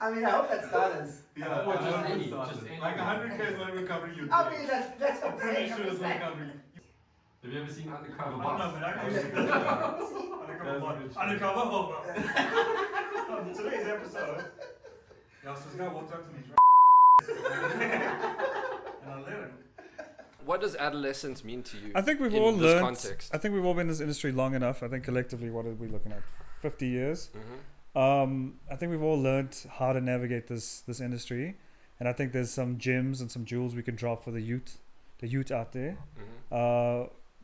I mean, I hope that's dollars. Yeah, Or just I hope any, it's not. just any. Like 100k is not even covering you. I mean, that's what I'm I'm pretty saying. sure it's not covering you. Have you ever seen Undercover I Boss? don't know, but I can undercover hobo. On today's episode, this guy walked up to me, and I let him. What does adolescence mean to you? I think we've in all this learned. context? I think we've all been in this industry long enough. I think collectively, what are we looking at? 50 years. I think we've all learned how to navigate this industry, and I think there's some gems and some jewels we can drop for the youth out there.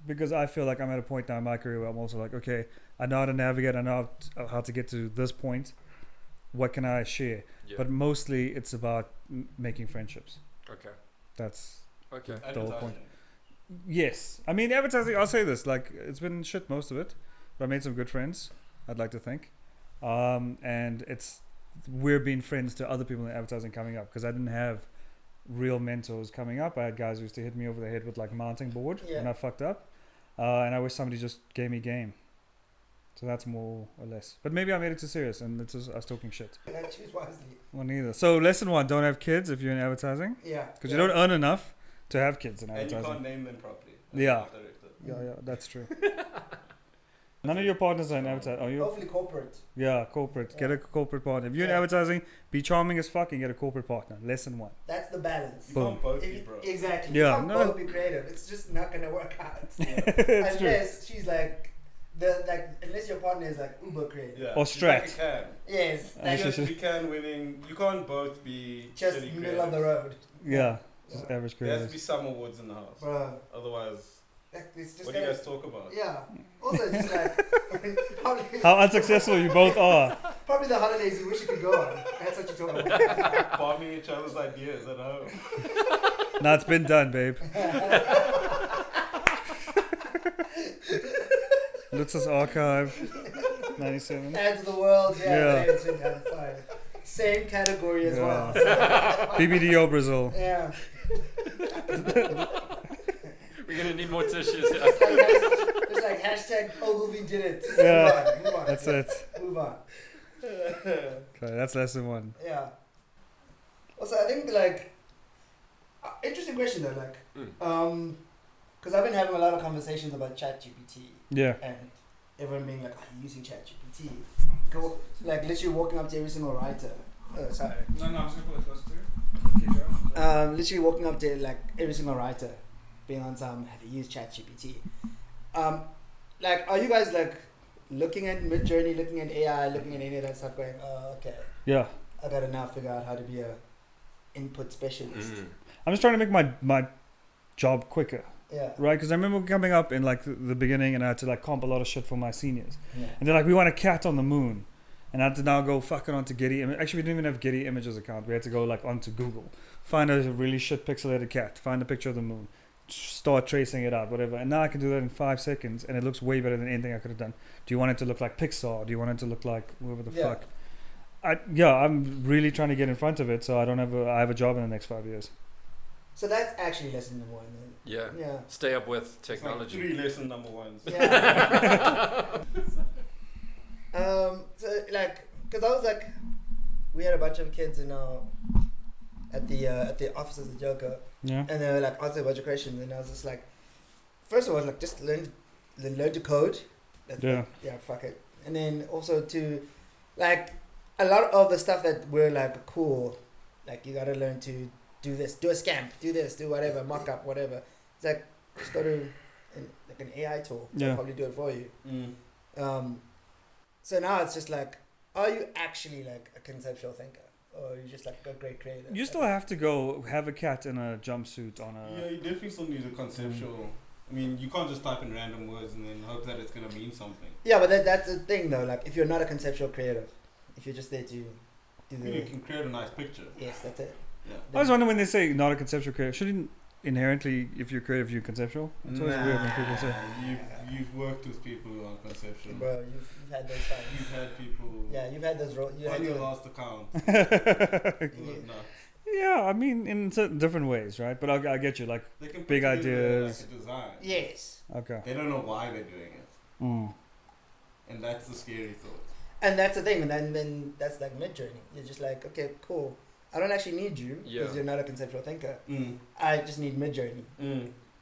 Because I feel like I'm at a point now in my career where I'm also like, okay, I know how to navigate. I know how to get to this point. What can I share? Yeah. But mostly it's about making friendships. Okay. That's Okay. the whole point. Yes. I mean, advertising, I'll say this, like, it's been shit most of it, but I made some good friends, I'd like to think. And we're being friends to other people in advertising coming up, because I didn't have real mentors coming up. I had guys who used to hit me over the head with like mounting board when I fucked up. And I wish somebody just gave me game. So that's more or less. But maybe I made it too serious and it's just us talking shit. I choose wisely. Well, neither. So lesson 1, don't have kids if you're in advertising. Yeah. Because you don't earn enough to have kids in advertising. And you can't name them properly. Yeah. Yeah, that's true. None of your partners are in advertising. Are you? Hopefully corporate. Yeah, corporate. Get a corporate partner. If you're in Yeah. advertising, be charming as fuck and get a corporate partner. Lesson 1. That's the balance. You can't both be broke. Exactly. Yeah, You can't both be creative. It's just not gonna work out. It's true. Unless she's like unless your partner is like uber creative. Yeah. Or It's strat. like a can. Yes. And Like she's You can winning. You can't both be just shitty middle of the creatives. road. Yeah, just average There has to creators. be some awards in the house. Bro. Otherwise, Like it's just what do you gotta- guys talk about? Yeah. Also just like probably, How unsuccessful you both are. probably the holidays you wish you could go on. That's what you're talking about. Bombing each other's ideas at home. Nah, it's been done, babe. Lutz's Archive, 97. Add to the world, Yeah. yeah. It's been done, fine. Same category as well. BBDO Brazil. Yeah. We're gonna need more tissues. It's like hashtag Ogilvy did it. Just Yeah. Move on. That's it. Move on. Okay, that's lesson 1. Yeah. Also, I think like interesting question though, like, because I've been having a lot of conversations about ChatGPT Yeah. and everyone being like, "Are you using ChatGPT?" Go like literally walking up to every single writer. Oh, sorry. No, I'm just gonna put it close to. Keep going. Literally walking up to like every single writer, being on some. Have you used ChatGPT? Like, are you guys like looking at Midjourney, looking at AI, looking at any of that stuff, going, "Oh, okay, Yeah. I gotta now figure out how to be a input specialist." I'm just trying to make my job quicker, Yeah. right? Because I remember coming up in like the beginning and I had to like comp a lot of shit for my seniors. Yeah. And they're like, we want a cat on the moon. And I had to now go fucking onto Getty. Actually, we didn't even have Getty Images account. We had to go like onto Google, find a really shit pixelated cat, find a picture of the moon, start tracing it out, whatever. And now I can do that in 5 seconds, and it looks way better than anything I could have done. Do you want it to look like Pixar? Do you want it to look like whoever the Yeah. fuck? I'm really trying to get in front of it, so I have a job in the next 5 years. So that's actually lesson number 1 then. Yeah. Yeah. Stay up with It's like technology. 3 lesson number 1s. Yeah. So like, because I was like, we had a bunch of kids in our at the offices at Jacque, Yeah. and they were like asking a bunch of questions, and I was just like, first of all, like just learn to code. That's Yeah. like, yeah, fuck it. And then also to, like, a lot of the stuff that we're like cool, like you gotta learn to do this, do a scamp, do this, do whatever, mock up, whatever. It's like just go to an AI tool. They'll Yeah. probably do it for you. Mm. So now it's just like, are you actually like a conceptual thinker, or are you just like a great creator? You still have to go have a cat in a jumpsuit on Yeah, a... you definitely still need a conceptual. I mean, you can't just type in random words and then hope that it's gonna mean something. Yeah, but that's the thing though. Like, if you're not a conceptual creative, if you're just there to do the You can create a nice picture. yes, that's it. Yeah. I was wondering when they say not a conceptual creative, shouldn't inherently, if you're creative, you're conceptual? It's always weird when people say... You've worked with people who aren't conceptual. Bro, you've had those times. You've had people. Yeah, you've had those roles. You had On your to, last account. No. Yeah, I mean, in certain different ways, right? But I get you, like, They can put Big together, ideas. Like a design. yes. okay. They don't know why they're doing it, Mm. and that's the scary thought. And that's the thing, and then that's like mid-journey. You're just like, okay, cool. I don't actually need you because you're not a conceptual thinker. I just need mid-journey.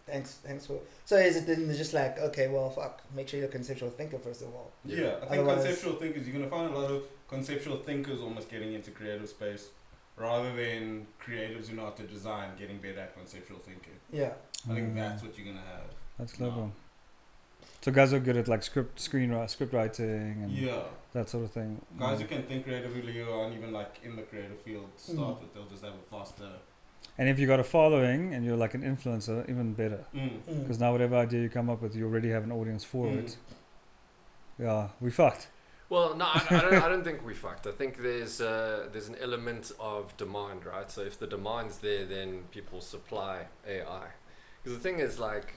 Thanks for. So is it then just like, okay, well, fuck, make sure you're a conceptual thinker first of all. Yeah, I think conceptual thinkers, you're gonna find a lot of conceptual thinkers almost getting into creative space, rather than creatives who know how to design getting better at conceptual thinking. Yeah, I think that's what you're gonna have. That's clever. So guys are good at like script writing and that sort of thing. Guys who can think creatively who aren't even like in the creative field to start with, they'll just have a faster. And if you got a following and you're like an influencer, even better. Because now whatever idea you come up with, you already have an audience for it. Yeah, we fucked. Well, no, I don't think we fucked. I think there's an element of demand, right? So if the demand's there, then people supply AI. Because the thing is, like,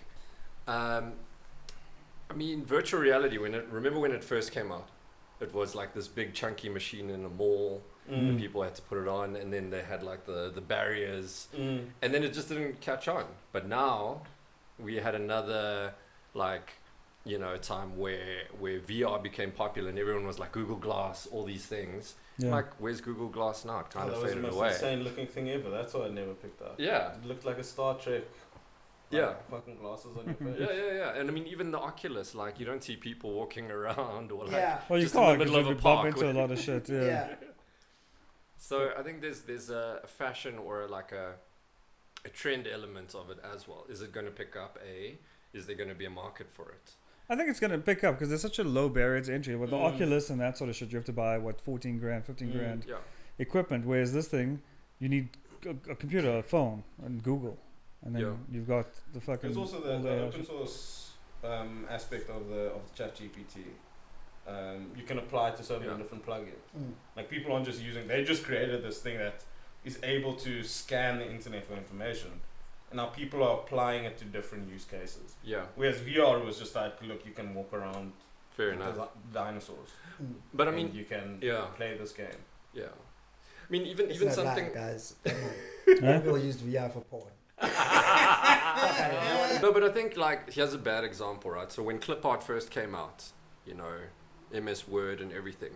I mean, virtual reality. Remember when it first came out? It was like this big chunky machine in a mall. And people had to put it on, and then they had like the barriers, and then it just didn't catch on. But now we had another time where VR became popular, and everyone was like Google Glass, all these things. Like, where's Google Glass now? It kind of faded away. That was the most insane looking thing ever. That's why I never picked up. Yeah, it looked like a Star Trek. Fucking glasses on your face. Yeah. And I mean, even the Oculus, like, you don't see people walking around or like well, you just can't, in the middle of a bump park. into a lot of shit. So I think there's a fashion or like a trend element of it as well. Is it going to pick up? Is there going to be a market for it? I think it's going to pick up because there's such a low barrier to entry. With the Oculus and that sort of shit, you have to buy, 14 grand, 15 grand equipment. Whereas this thing, you need a computer, a phone, and Google. And then you've got the fucking... There's also the open source aspect of the ChatGPT. You can apply it to so many different plugins. Like, people aren't just using... They just created this thing that is able to scan the internet for information. And now people are applying it to different use cases. Yeah. Whereas VR was just like, look, you can walk around... Fair enough. Dinosaurs. But I mean... You can play this game. Yeah. I mean, even something... guys. People used VR for porn. No, but I think, like, here's a bad example, right? So when clip art first came out, MS Word and everything,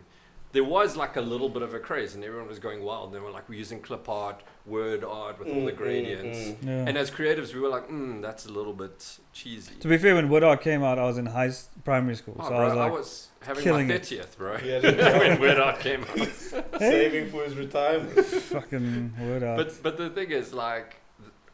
there was like a little bit of a craze and everyone was going wild. They were like, we're using clip art, word art with all the gradients. And as creatives, we were like, that's a little bit cheesy. To be fair, when word art came out, I was in primary school. So bro, I was having my 30th, bro. When word art came out. Saving for his retirement. Fucking word art. But the thing is, like,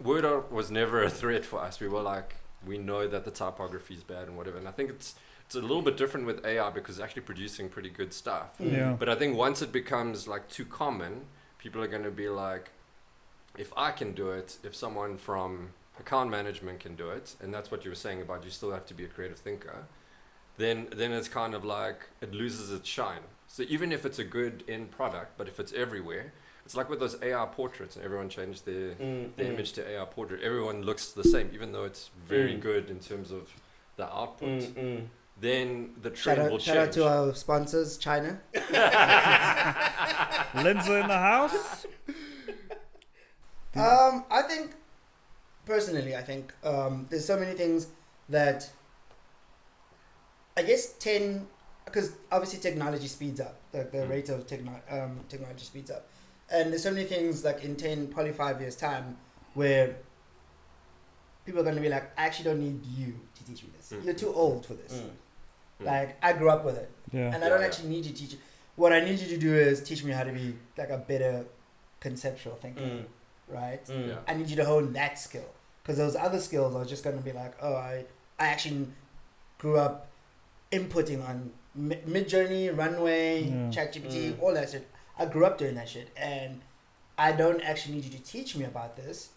word art was never a threat for us. We were like, we know that the typography is bad and whatever. And I think it's a little bit different with AI because it's actually producing pretty good stuff. But I think once it becomes like too common, people are going to be like, if I can do it, if someone from account management can do it, and that's what you were saying about you still have to be a creative thinker, then it's kind of like it loses its shine. So even if it's a good end product, but if it's everywhere, it's like with those AR portraits, and everyone changed their image to AR portrait. Everyone looks the same, even though it's very good in terms of the output. Then the trend will change. Shout out to our sponsors, China. Lindsay in the house. I think, personally, there's so many things that I guess because obviously technology speeds up, the rate of technology speeds up. And there's so many things like in 10, probably 5 years time where people are going to be like, I actually don't need you to teach me this. You're too old for this. Like, I grew up with it. And I don't actually need you to teach you. What I need you to do is teach me how to be like a better conceptual thinker. Right? I need you to hone that skill. Because those other skills are just going to be like, oh, I actually grew up inputting on Midjourney, Runway, ChatGPT, all that shit. I grew up doing that shit, and I don't actually need you to teach me about this.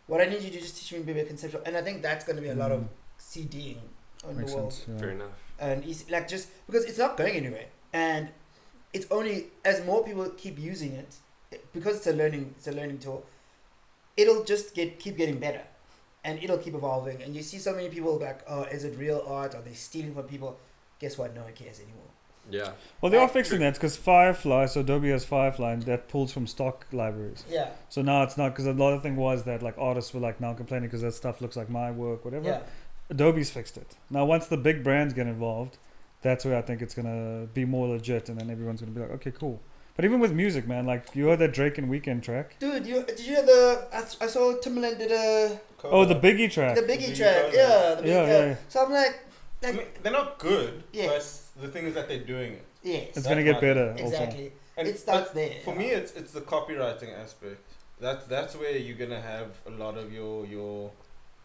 What I need you to do is teach me to be a conceptual, and I think that's going to be a lot of CDing on the world. Fair enough. And like just because it's not going anywhere, and it's only as more people keep using it, because it's a learning tool. It'll just keep getting better, and it'll keep evolving. And you see so many people like, oh, is it real art? Are they stealing from people? Guess what? No one cares anymore. Yeah. Well, they are fixing that because Firefly, so Adobe has Firefly, and that pulls from stock libraries. Yeah. So now it's not, because a lot of thing was that like artists were like now complaining because that stuff looks like my work, whatever. Yeah. Adobe's fixed it. Now, once the big brands get involved, that's where I think it's gonna be more legit, and then everyone's gonna be like, okay, cool. But even with music, man, like you heard that Drake and Weeknd track. Dude, did you hear the? I saw Timbaland did a. Oh, the Biggie track. The Biggie track, yeah. Yeah. So I'm like, I mean, they're not good. Yes. But the thing is that they're doing it. yes. It's gonna get better. Exactly. And It starts there. For me, it's the copywriting aspect. That's where you're gonna have a lot of your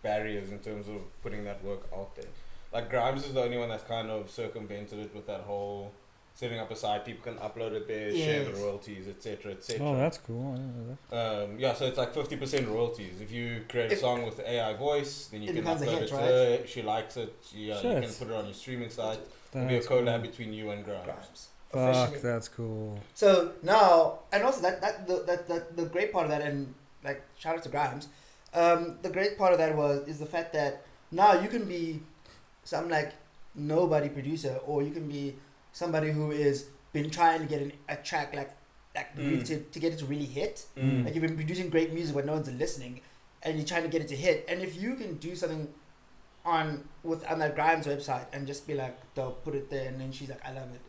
barriers in terms of putting that work out there. Like Grimes is the only one that's kind of circumvented it with that whole setting up a site. People can upload it there, share the royalties, etc., etc. Oh, that's cool. I didn't know that. Yeah, so it's like 50% royalties. If you create a song with AI voice, then you it can becomes a upload hit, it to right? her. She likes it. You Shit. can put it on your streaming site. It'll be a That's collab cool. between you and Grimes. Grimes. Fuck, Officially. that's cool. So now, and also that the great part of that, and like shout out to Grimes, the great part of that is the fact that now you can be some like nobody producer, or you can be somebody who is been trying to get a track like really to get it to really hit. Like you've been producing great music but no one's listening, and you're trying to get it to hit. And if you can do something on that Grimes website and just be like, they'll put it there, and then she's like, I love it.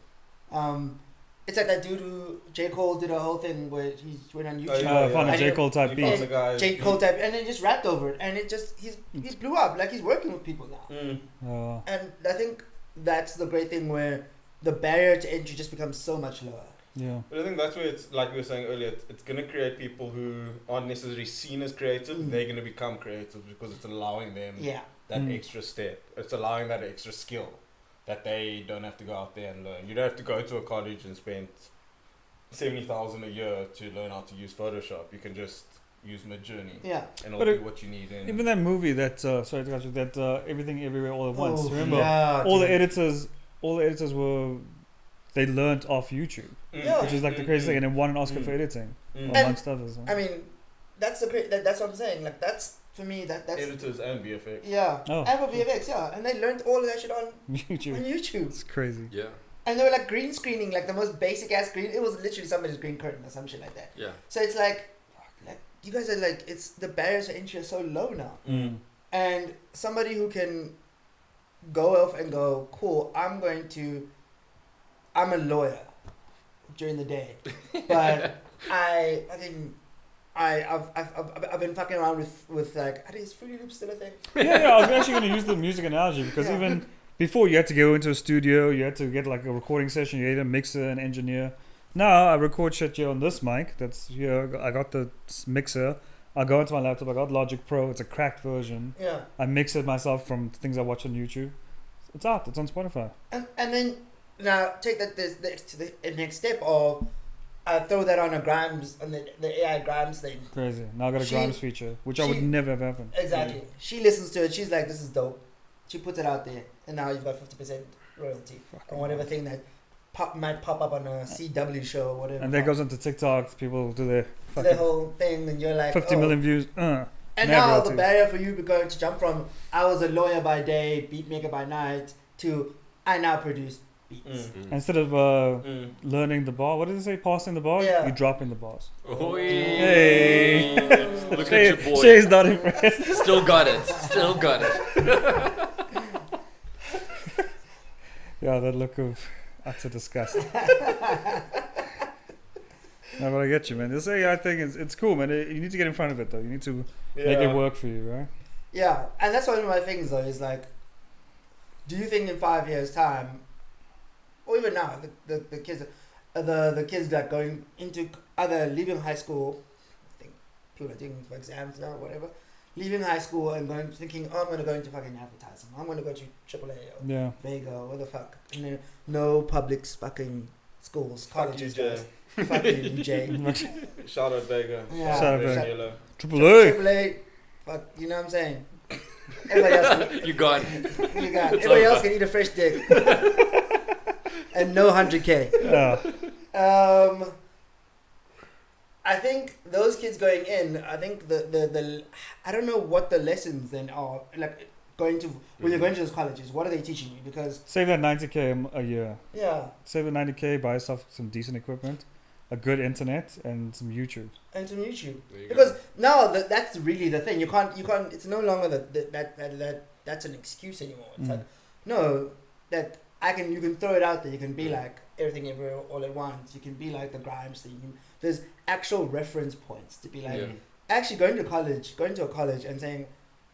It's like that dude who J. Cole did a whole thing where he went on YouTube. Found a And J. he- Cole type You beat. found the guy. J. Cole type, and then just rapped over it, and it just he blew up. Like he's working with people now, and I think that's the great thing where the barrier to entry just becomes so much lower. Yeah. But I think that's where it's like we were saying earlier. It's gonna create people who aren't necessarily seen as creative. They're gonna become creative because it's allowing them that extra step. It's allowing that extra skill that they don't have to go out there and learn. You don't have to go to a college and spend 70,000 a year to learn how to use Photoshop. You can just use Midjourney. Yeah. And But it'll do what you need. And Even that movie that sorry to cut you, that Everything Everywhere All at Once. Oh, Remember, yeah, all the dude. editors were they learned off YouTube, Yeah. which is like the crazy thing, and then won an Oscar for editing, amongst others. I mean, that's the great. That's what I'm saying. Like that's for me. That's editors and VFX. yeah. Oh. And for VFX, yeah, and they learned all of that shit on YouTube. YouTube. It's crazy. Yeah. And they were like green screening, like the most basic ass green. It was literally somebody's green curtain or some shit like that. Yeah. So it's like you guys are like, it's the barriers to entry are so low now. And somebody who can go off and go, cool, I'm a lawyer during the day, but I've been fucking around with like, is Fruity Loops still a thing? Yeah, I was actually going to use the music analogy because even before you had to go into a studio, you had to get like a recording session, you had a mixer, an engineer. Now I record shit here on this mic. That's here. I got the mixer. I go into my laptop. I got Logic Pro. It's a cracked version. Yeah. I mix it myself from things I watch on YouTube. It's out. It's on Spotify. And then now take that to the next step of throw that on a Grimes on the AI Grimes thing. Crazy. Now I got a Grimes feature, which I would never have happened. Exactly. She listens to it. She's like, this is dope. She puts it out there, and now you've got 50% royalty on whatever thing that might pop up on a CW show or whatever. And that goes into TikTok. People do their the whole thing, and you're like 50 million views. And now the barrier for you going to jump from I was a lawyer by day, beat maker by night, to I now produce beats. Instead of learning the bar, what did it say? Passing the bar? Yeah. You dropping the bars. Oh, Hey. Look at your boy. Shay's not impressed. Still got it. Still got it. Yeah, that look of utter disgust. No, but I get you, man. This AI thing it's cool, man. You need to get in front of it, though. You need to make it work for you, right? Yeah, and that's one of my things, though, is like, do you think in 5 years' time, or even now, the kids, the kids that going into either leaving high school, I think people are doing for exams now, whatever, leaving high school and thinking, oh, I'm going to go into fucking advertising. I'm going to go to AAA or Vega or what the fuck. And then no public fucking schools, colleges. Fuck you, DJ. Shout out Vega. Yeah. Shout out Vega. Vega. AAA. AAA. Fuck, you know what I'm saying? Everybody else You got everybody else can eat a fresh dick. And no 100K. Yeah. I think those kids going in, I think the I don't know what the lessons then are, like when you're going to those colleges, what are they teaching you? Because Save that 90K a year. yeah, Save the 90K, buy yourself some decent equipment, a good internet, and some YouTube. and some YouTube. There you Because go. now that's really the thing. You can't. It's no longer that that's an excuse anymore. It's like no, that you can throw it out there. You can be like everything everywhere all at once. You can be like the Grimes thing. There's actual reference points to be like, actually going to a college and saying,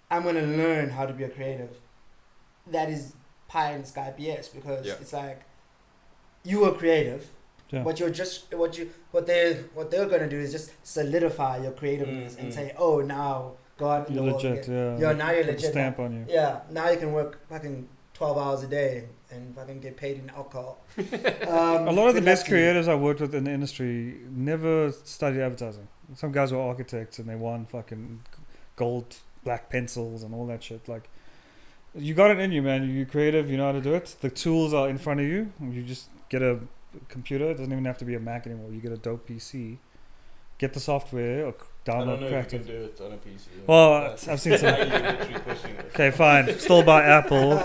I'm going to learn how to be a creative. That is pie in the sky BS, because it's like, you were creative. Yeah. What they're going to do is just solidify your creativeness and say, oh, now go out in the world. Now you're legit. Stamp on you. Yeah, now you can work fucking 12 hours a day and fucking get paid in alcohol. A lot of the best creators I worked with in the industry never studied advertising. Some guys were architects and they won fucking gold black pencils and all that shit. Like, you got it in you, man. You're creative. You know how to do it. The tools are in front of you. You just get a computer. It doesn't even have to be a Mac anymore. You get a dope PC. Get the software or download. I don't know crack if you can do it on a PC. Well, I've seen some. Okay, fine. Still buy Apple.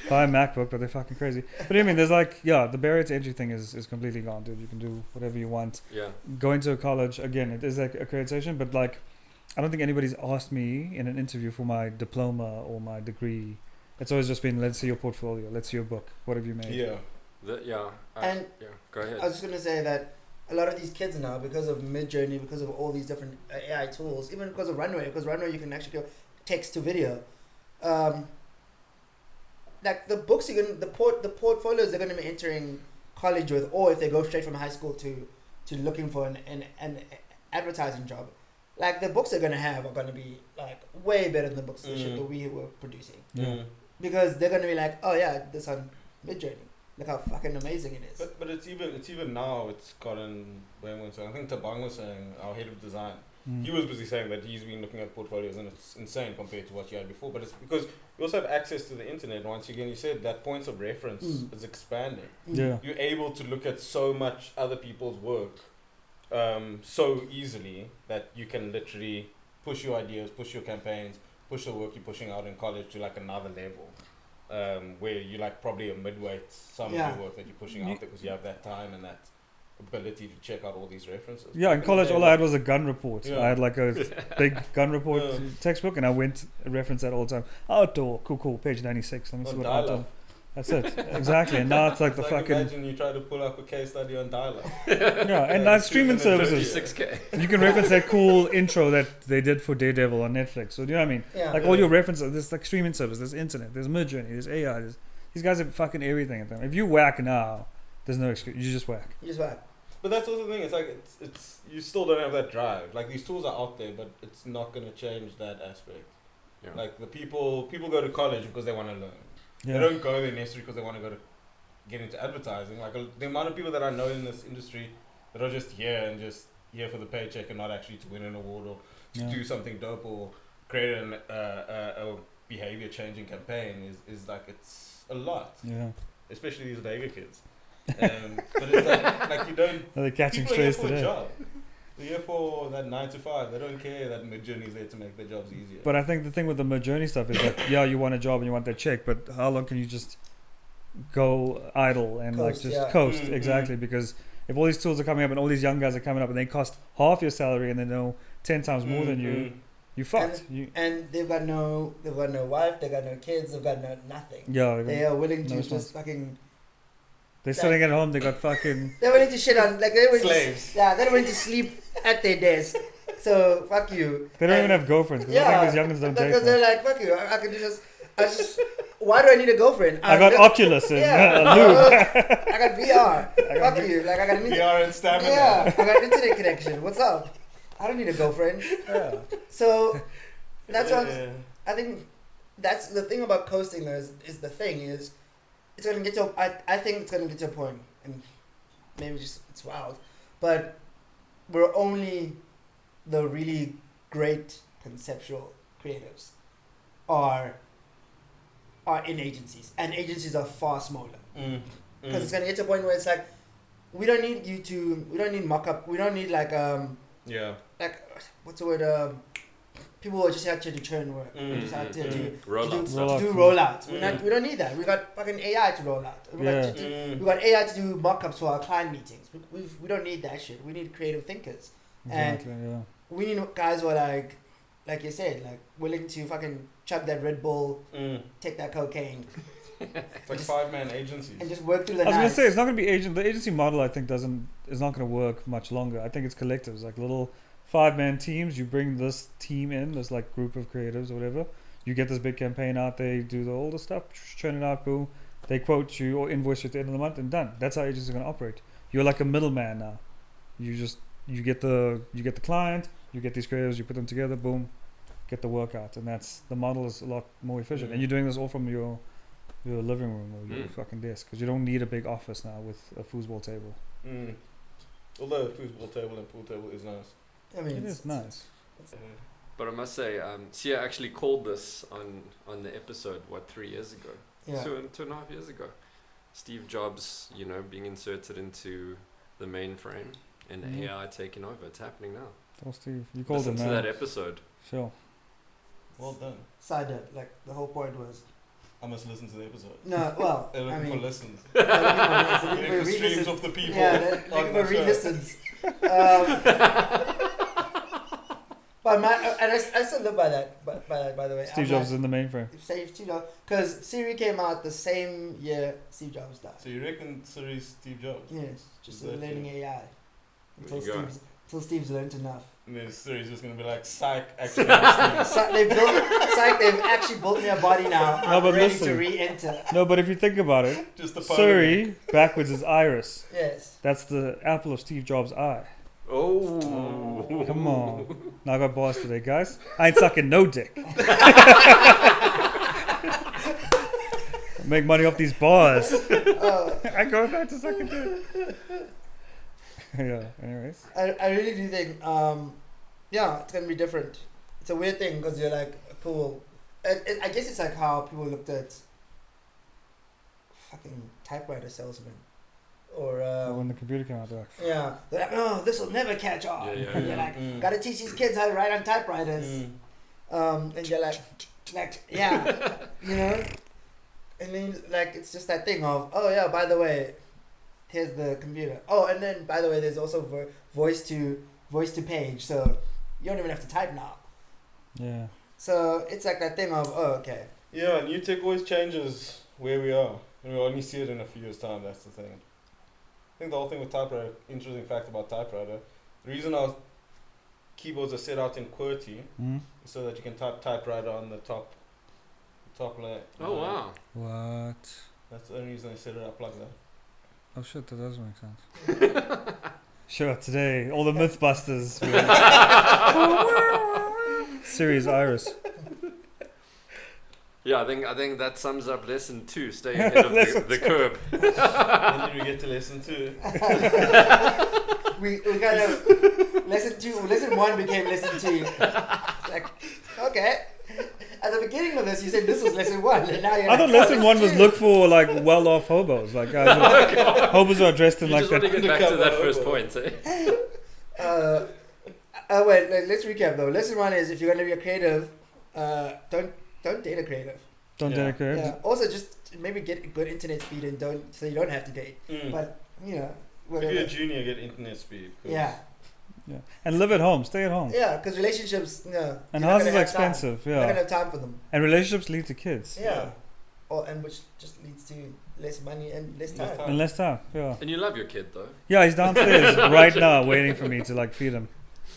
Buy a MacBook, but they're fucking crazy. But I mean, there's like, the barrier to entry thing is completely gone, dude. You can do whatever you want. Yeah. Going to a college, again, it is like accreditation, but like, I don't think anybody's asked me in an interview for my diploma or my degree. It's always just been, let's see your portfolio, let's see your book, what have you made? Yeah. Go ahead. I was just going to say that a lot of these kids now, because of Midjourney, because of all these different AI tools, even because of Runway, you can actually go text to video. Like the books the portfolios they're going to be entering college with, or if they go straight from high school to looking for an advertising job, like the books they're going to have are going to be like way better than the books that we were producing. Because they're going to be like, oh yeah, this on Midjourney. Look how fucking amazing it is. But it's even now it's gotten way more. So I think Tabang was saying, our head of design, he was busy saying that he's been looking at portfolios and it's insane compared to what you had before. But it's because you also have access to the internet. And once again, you said that points of reference is expanding. Yeah. You're able to look at so much other people's work so easily that you can literally push your ideas, push your campaigns, push the work you're pushing out in college to like another level. Where you like probably a midweight some of your work that you're pushing out there because you have that time and that ability to check out all these references. Yeah, in college all I had was a gun report. I had like a big gun report textbook and I went reference that all the time. Outdoor, cool, page 96. Let me see what outdoor. That's it. Exactly. And now it's like it's fucking. Imagine you try to pull up a case study on dial-up. And now streaming services. 56K. You can reference that cool intro that they did for Daredevil on Netflix. So do you know what I mean? Yeah. Like all your references. There's like streaming service. There's internet. There's Midjourney. There's AI. These guys have fucking everything at them. If you whack now, there's no excuse. You just whack. But that's also the thing. It's like it's you still don't have that drive. Like these tools are out there, but it's not going to change that aspect. Yeah. Like the people go to college because they want to learn. They don't go there necessarily because they want to get into advertising. Like the amount of people that I know in this industry that are just here for the paycheck and not actually to win an award or to do something dope or create a behavior changing campaign is like it's a lot. Yeah. Especially these Vega kids. But it's like you don't. They're catching people are here strays for today. a job. They're here for that 9 to 5. They don't care that Midjourney is there to make their jobs easier. But I think the thing with the Midjourney stuff is that you want a job and you want that check, but how long can you just go idle and coast? Exactly, because if all these tools are coming up and all these young guys are coming up and they cost half your salary and they know 10 times more than you fucked. And they've got no wife, they've got no kids, they've got nothing. Yeah, they are willing to just fucking. They're sitting at home. They got fucking. They're willing to shit on they're willing slaves. They're willing to sleep at their desk. So fuck you. They don't even have girlfriends. Because I think these youngins don't date. Because they're like, fuck you. I can just. Why do I need a girlfriend? I got Oculus and I got VR. Fuck you. Like I got VR and stamina. Yeah, I got internet connection. What's up? I don't need a girlfriend. Yeah. So that's what I think. That's the thing about coasting. Is the thing is. It's gonna get to. I think it's gonna get to a point, and maybe just it's wild, but we're only the really great conceptual creatives are in agencies, and agencies are far smaller because it's gonna get to a point where it's like we don't need mock-up, we don't need like what's the word people will just have to churn work. We just have to do rollouts. We don't need that. We got fucking AI to roll out. We got AI to do mock-ups for our client meetings. We don't need that shit. We need creative thinkers. Exactly, and we need guys who are like you said, like willing to fucking chug that Red Bull, take that cocaine, It's like 5-man agencies. And just work through the I was night. gonna say it's not gonna be agent. The agency model I think is not gonna work much longer. I think it's collectives, like little 5-man teams. You bring this team in, this like group of creatives or whatever. You get this big campaign out. They do all the stuff, churn it out, boom. They quote you or invoice you at the end of the month, and done. That's how agencies are gonna operate. You're like a middleman now. You get the client, you get these creatives, you put them together, boom, get the work out, and that's the model is a lot more efficient. And you're doing this all from your living room or your fucking desk, because you don't need a big office now with a foosball table. Although a foosball table and pool table is nice. I mean, It is nice. But I must say, Sia actually called this on the episode 3 years ago, 2.5 years ago. Steve Jobs, being inserted into the mainframe and AI taking over. It's happening now. Oh, Steve, you called Listen him to now. that episode. Sure. Well done. Side note, like the whole point was. I must listen to the episode. No, well, They're looking for listens. They're Looking looking for for streams of the people. Yeah, they're looking for re-listens. But I still live by that. By the way, Steve Jobs is in the mainframe. Steve Jobs, because Siri came out the same year Steve Jobs died. So you reckon Siri's Steve Jobs? Yes, just Exactly. learning AI There you go. until Steve's learned enough. And then Siri's just gonna be like, psych, actually. They've actually built me a body now. No, but ready listen. to re-enter. No, but if you think about it, Just the Siri backwards is iris. Yes. That's the apple of Steve Jobs' eye. Oh. Come on. Now I got bars today, guys. I ain't sucking no dick. Make money off these bars. I go back to sucking dick. Yeah, anyways. I really do think, it's gonna be different. It's a weird thing because you're like, cool. I guess it's like how people looked at fucking typewriter salesmen. Or When the computer came out, they're like, yeah, they're like, oh, this will never catch on. Yeah, And you're like, gotta teach these kids how to write on typewriters. And you're like, yeah, And then like it's just that thing of, oh yeah, by the way, here's the computer. Oh, and then by the way, there's also voice to page, so you don't even have to type now. yeah. So it's like that thing of, oh, okay. Yeah, new tech always changes where we are. And we only see it in a few years' time, that's the thing. I think the whole thing with typewriter, interesting fact about typewriter, the reason our keyboards are set out in QWERTY is so that you can type typewriter on the top layer. Oh, wow. What? That's the only reason I set it up like that. Oh shit, that does make sense. Sure, today, all the Mythbusters. Series Iris. Yeah, I think that sums up lesson 2. Stay ahead of the curve. And then we get to lesson 2. we kind of lesson 1 became lesson 2. It's like, okay. At the beginning of this, you said this was lesson 1, and now you're I thought lesson 1 was look for like well-off hobos, like guys hobos are dressed in You like just want that. to get back to that first point, eh? Wait, let's recap though. Lesson 1 is if you're going to be a creative, don't date a creative. Don't Yeah. date a creative. Yeah. Also, just maybe get good internet speed and so you don't have to date. But If whatever. you're a junior, get internet speed. 'cause Yeah, Yeah, and live at home. Stay at home. yeah, because relationships, no. And you're not houses gonna are have time. expensive. You're not Yeah, gonna have time for them. and relationships lead to kids Yeah. And which just leads to less money and less Less time. time. and less time. Yeah, And you love your kid, though. yeah. He's downstairs right now waiting for me to like feed him.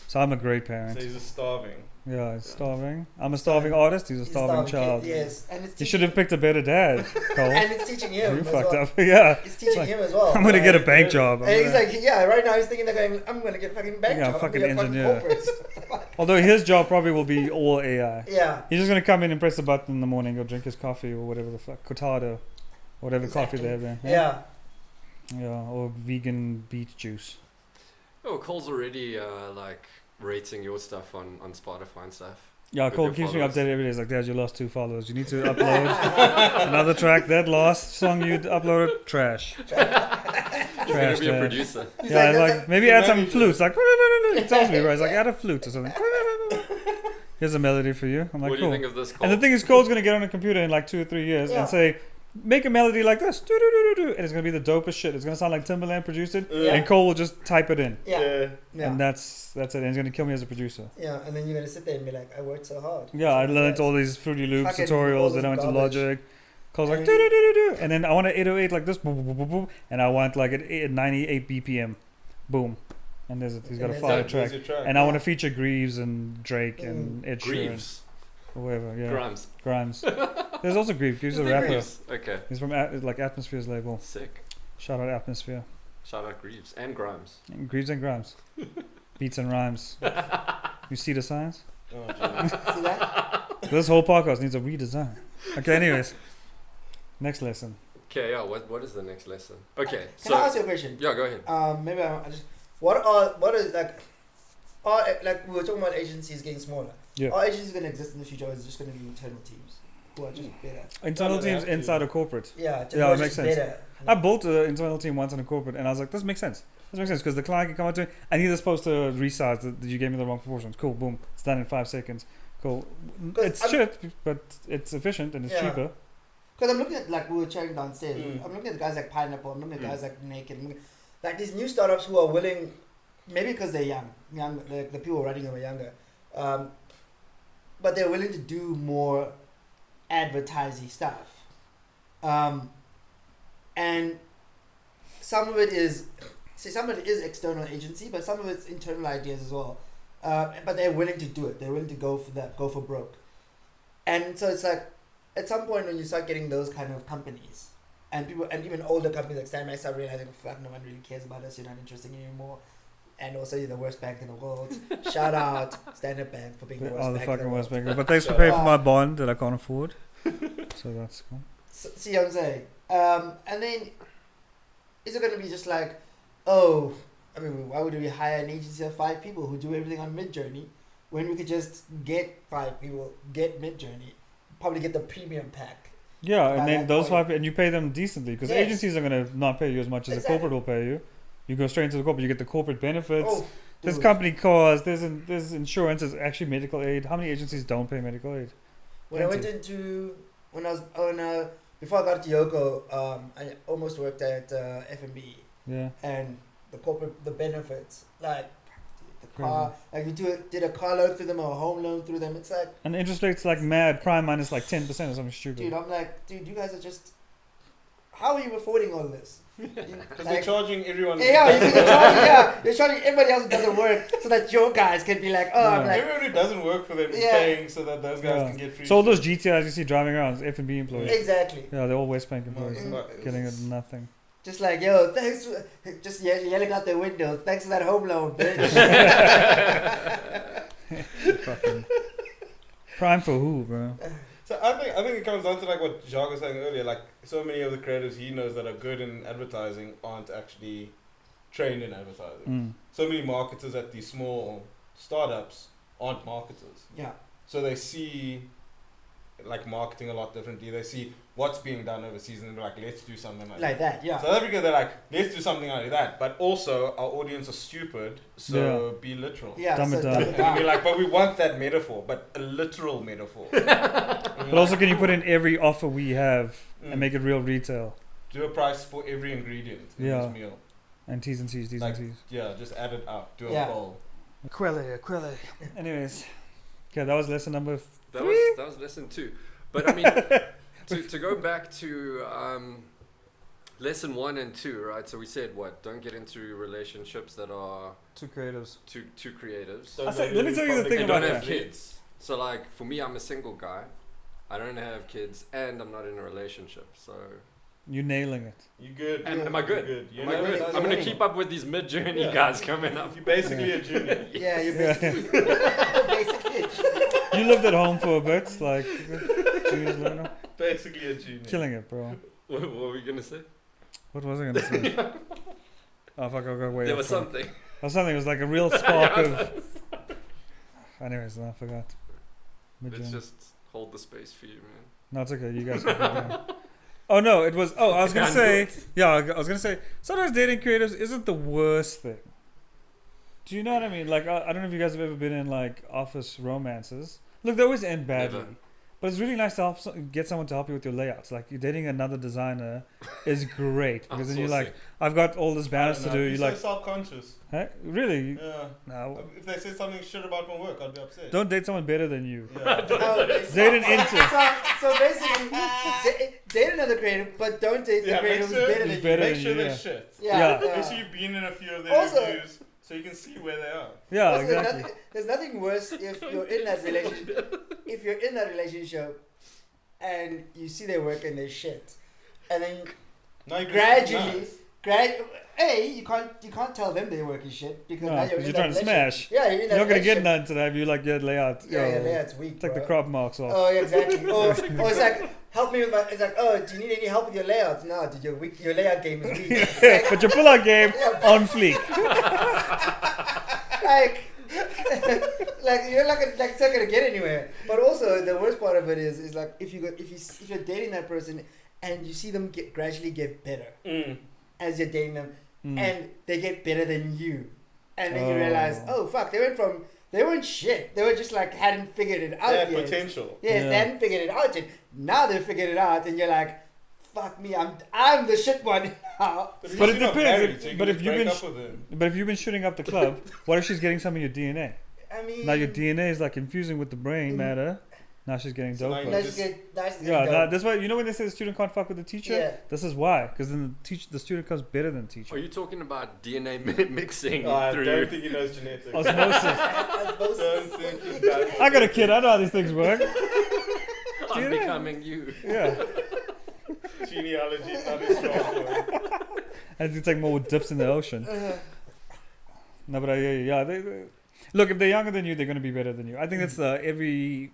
So I'm a great So parent. he's just starving. Yeah, he's starving. I'm a starving artist. He's a He's starving kid, child. yes, and it's You should have picked a better dad, Cole. and it's teaching him. You as fucked well. up. Yeah, It's teaching like, him as well. I'm gonna get a bank Yeah. job. And he's like, yeah, right now he's thinking they're going, I'm gonna get fucking bank Yeah, job. fucking I'm gonna engineer. corporates. Although his job probably will be all AI. Yeah. He's just gonna come in and press a button in the morning, go drink his coffee or whatever the fuck, cortado, whatever coffee they have there. Yeah. Yeah, or vegan beet juice. Oh, Cole's already rating your stuff on Spotify and stuff. Yeah, With Cole your keeps me followers. updated every day. He's like, "There's your last 2 followers. You need to upload another track. That last song you uploaded, trash. He's going Trash, to be a trash. producer. He's Yeah, that's like maybe add some manager. flutes. Like he tells me, right? He's like, add a flute or something. Here's a melody for you. I'm like, What do you cool. think of this, Cole? And the thing is, Cole's gonna get on a computer in like 2 or 3 years Yeah. and say, make a melody like this, and it's gonna be the dopest shit. It's gonna sound like Timbaland produced it, Yeah. and Cole will just type it in, Yeah. Yeah. and that's it. And he's gonna kill me as a producer. Yeah. And then you're gonna sit there and be like, I worked so hard. Yeah, I learned Yes. all these Fruity Loops Fucking all tutorials, this then I went to garbage. Logic, Calls like do, and then I want an 808 like this, boom, boom, boom, boom, boom, and I want like at 98 BPM, boom, and there's it. He's got a fire track, and I want to feature Greaves and Drake and Ed Sheeran, Greaves. or whatever. Yeah, Grimes. There's also Greaves. Greaves is a rapper. Greaves. Okay. He's from like Atmosphere's label. Sick. Shout out Atmosphere. Shout out Greaves and Grimes. And Greaves and Grimes. Beats and rhymes. You see the signs? Oh, See that? This whole podcast needs a redesign. Okay, anyways. Next lesson. Okay, yeah. What is the next lesson? Okay. Can I ask you a question? Yeah, go ahead. Maybe I just what is like we were talking about agencies getting smaller. Yeah. Are agencies going to exist in the future, or is it just going to be internal teams who are just better? Internal teams inside a corporate. Yeah, just, Yeah, it makes sense. better. I built an internal team once in a corporate, and I was like, this makes sense. This makes sense because the client can come up to me. I need this post to resize. That you gave me the wrong proportions. Cool, boom. It's done in 5 seconds. Cool. It's shit, but it's efficient and it's cheaper. Because I'm looking at, like, we were chatting downstairs. I'm looking at guys like Pineapple. I'm looking at guys like Naked. Like these new startups who are willing, maybe because they're young, like the people running them are younger, but they're willing to do more advertising stuff. And some of it is external agency, but some of it's internal ideas as well. But they're willing to do it. They're willing to go for that, go for broke. And so it's like, at some point when you start getting those kind of companies, and people, and even older companies like Stanbank start realizing, fuck, no one really cares about us, you're not interesting anymore. And also you're the worst bank in the world. Shout out Standard Bank for being the worst bank. The fucking in the worst world. bank. But thanks for paying for my bond that I can't afford. So that's cool. So, see what I'm saying? And then, is it going to be just like, oh, I mean, why would we hire an agency of 5 people who do everything on Midjourney when we could just get 5 people, get Midjourney, probably get the premium pack? Yeah, and then those 5, and you pay them decently because agencies are going to not pay you as much as a corporate will pay you. You go straight into the corporate, you get the corporate benefits. Oh, there's company cars, there's insurance, there's actually medical aid. How many agencies don't pay medical aid? When I went into, before I got to Yoko, I almost worked at F&B. Yeah. And the benefits, like the car, like we did a car loan through them or a home loan through them. It's like, and the interest rate's like mad, prime minus like 10% or something stupid. Dude, I'm like, you guys are just, how are you affording all this? Because they're charging everyone. You're charging everybody else who doesn't work, so that your guys can be like, oh, I'm like, everyone who doesn't work for them is paying so that those guys can get free. So all those GTIs you see driving around is F&B employees. Exactly. Yeah, they're all West Bank employees, getting nothing. Just like, yo, thanks, just yelling out their windows. Thanks for that home loan, bitch. Fucking prime for who, bro? So I think it comes down to like what Jacque was saying earlier. Like so many of the creatives he knows that are good in advertising aren't actually trained in advertising. So many marketers at these small startups aren't marketers. Yeah. So they see like marketing a lot differently. They see what's being done overseas and they're like, let's do something like that. Yeah. South Africa, they're like, let's do something like that. But also our audience are stupid, so be literal. Yeah. Dumb it down. And we're like, but we want that metaphor, but a literal metaphor. But also, can you put in every offer we have and make it real retail? Do a price for every ingredient in this meal. And T's and C's, T's and C's. Yeah, just add it up. Do a poll. Quelle. Anyways. Okay, that was lesson number 3. That was lesson 2. But I mean, to go back to lesson 1 and 2, right? So we said what? Don't get into relationships that are too creatives. Too creatives. Let me tell you the thing about that. Don't have kids. So like for me, I'm a single guy. I don't have kids, and I'm not in a relationship. So you're nailing it. You good? Am I good? Am I good? I'm gonna keep up with these mid-journey guys coming up. You're basically a junior. Yeah, you're basically a junior. You lived at home for a bit, like juniors learner. Basically a junior. Killing it, bro. What were we gonna say? What was I gonna say? Oh fuck! I got way. There was something. It was like a real spark of. Anyways, I forgot. Let's just hold the space for you, man. No, it's okay. You guys can go down. Oh no, it was. Oh, I was gonna say. Yeah, I was gonna say. Sometimes dating creatives isn't the worst thing. Do you know what I mean? Like, I don't know if you guys have ever been in like office romances. Look, they always end badly. But it's really nice to get someone to help you with your layouts. Like, you're dating another designer is great because then you're like, I've got all this banners to do. You're You're so like, self-conscious. hey, really? Yeah. No. If they say something shit about my work, I'd be upset. Don't date someone better than you. Yeah. Date an intern. So basically, date another creative, but don't date the creative who's better than you. Make sure they're shit. Yeah. Make sure you've been in a few of their reviews so you can see where they are. Yeah, Also, exactly. there's nothing worse if you're in that relationship. If you're in that relationship and you see their work and their shit, and then gradually, you can't tell them their work is shit because now you're trying to smash. Yeah, you're in that You're not gonna get relationship. none today if you like your layout. Yeah, layout's weak. Take bro. the crop marks off. Oh, yeah, exactly. Or it's like, help me with my. It's like, oh, do you need any help with your layout? No, dude, your layout game is weak. But your pull-out game on fleek. like you're like it's not gonna get anywhere. But also the worst part of it is like if you're dating that person and you see them gradually get better as you're dating them and they get better than you, and then you realize, oh fuck, they weren't shit. They were just like hadn't figured it out yet. They had potential. Yes, they hadn't figured it out yet. Now they figured it out, and you're like, fuck me, I'm the shit one now. But it depends. But if you've been shooting up the club, what if she's getting some of your DNA? I mean, now your DNA is like infusing with the brain matter. Now she's getting dope. Now she's getting dope. That's why, you know when they say the student can't fuck with the teacher? Yeah. This is why. Because then the student comes better than the teacher. Are you talking about DNA mixing I through? don't think he knows genetics. Osmosis. Don't think he does. I got a kid. I know how these things work. I'm becoming you. Yeah. Genealogy is not his strong point. And to take more dips in the ocean. No, but they look, if they're younger than you, they're going to be better than you. I think that's every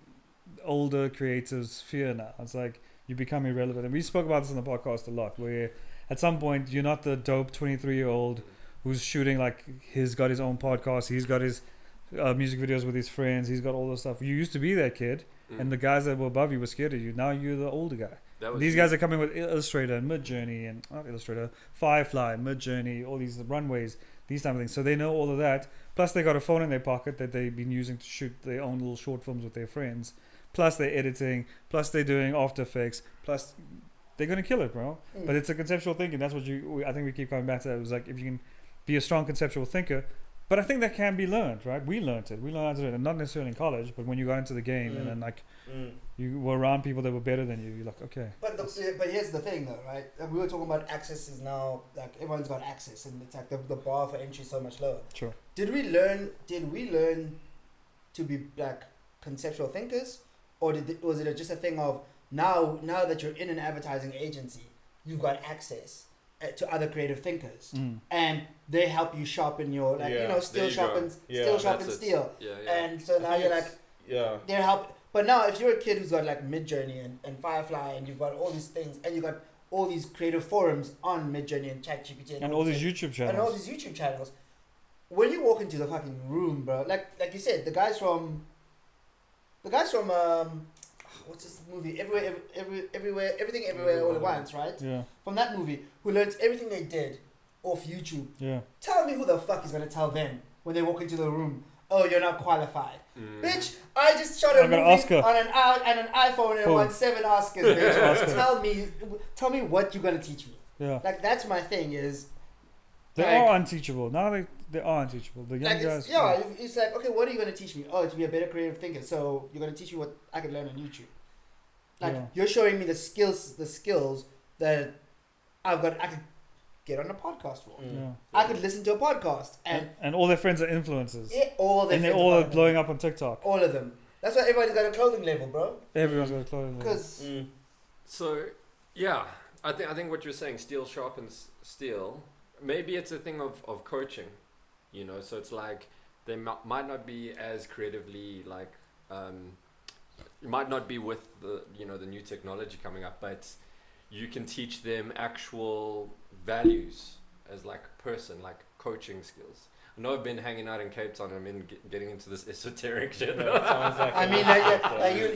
older creative's fear now. It's like you become irrelevant. And we spoke about this on the podcast a lot, where at some point you're not the dope 23-year-old who's shooting, like, he's got his own podcast, he's got his music videos with his friends, he's got all this stuff. You used to be that kid, and the guys that were above you were scared of you. Now you're the older guy. These guys are coming with Illustrator and Midjourney and not Illustrator, Firefly, Midjourney, all these runways, these type of things. So they know all of that. Plus they got a phone in their pocket that they've been using to shoot their own little short films with their friends. Plus they're editing. Plus they're doing After Effects. Plus they're gonna kill it, bro. But it's a conceptual thinking. That's what I think we keep coming back to. That. It was like if you can be a strong conceptual thinker. But I think that can be learned, right? We learned it. We learned how to do it, and not necessarily in college, but when you got into the game and then like you were around people that were better than you, you're like, okay. But here's the thing, though, right? Like, we were talking about access is now like everyone's got access, and it's like the bar for entry is so much lower. Sure. Did we learn to be like conceptual thinkers, or was it just a thing of now that you're in an advertising agency, you've got access to other creative thinkers, and they help you sharpen your steal. And so now you're like, they're help. But now if you're a kid who's got like Midjourney and Firefly, and you've got all these things, and you've got all these creative forums on Midjourney and ChatGPT and all these YouTube channels, when you walk into the fucking room, bro, like you said, the guys from what's this movie? Everywhere, everything, everywhere, all at once, right? Yeah. From that movie, who learned everything they did off YouTube. Yeah. Tell me who the fuck is gonna tell them when they walk into the room, oh, you're not qualified. Bitch, I just shot a movie on an iPhone and won 7 Oscars, bitch. Tell me what you're gonna teach me. Yeah. Like, that's my thing is... They are unteachable. Now they are unteachable. The young like guys... It's like, okay, what are you gonna teach me? Oh, to be a better creative thinker. So you're gonna teach me what I can learn on YouTube. Like, you're showing me the skills that I could get on a podcast for. Yeah. I could listen to a podcast. And all their friends are influencers. Yeah, they're all blowing up on TikTok. All of them. That's why everybody's got a clothing label, bro. Everyone's got a clothing label. So, yeah. I think what you're saying, steel sharpens steel. Maybe it's a thing of coaching, you know. So it's like they might not be as creatively like... it might not be with the new technology coming up, but you can teach them actual values as like a person, like coaching skills. I know I've been hanging out in Cape Town and I'm getting into this esoteric shit. I mean,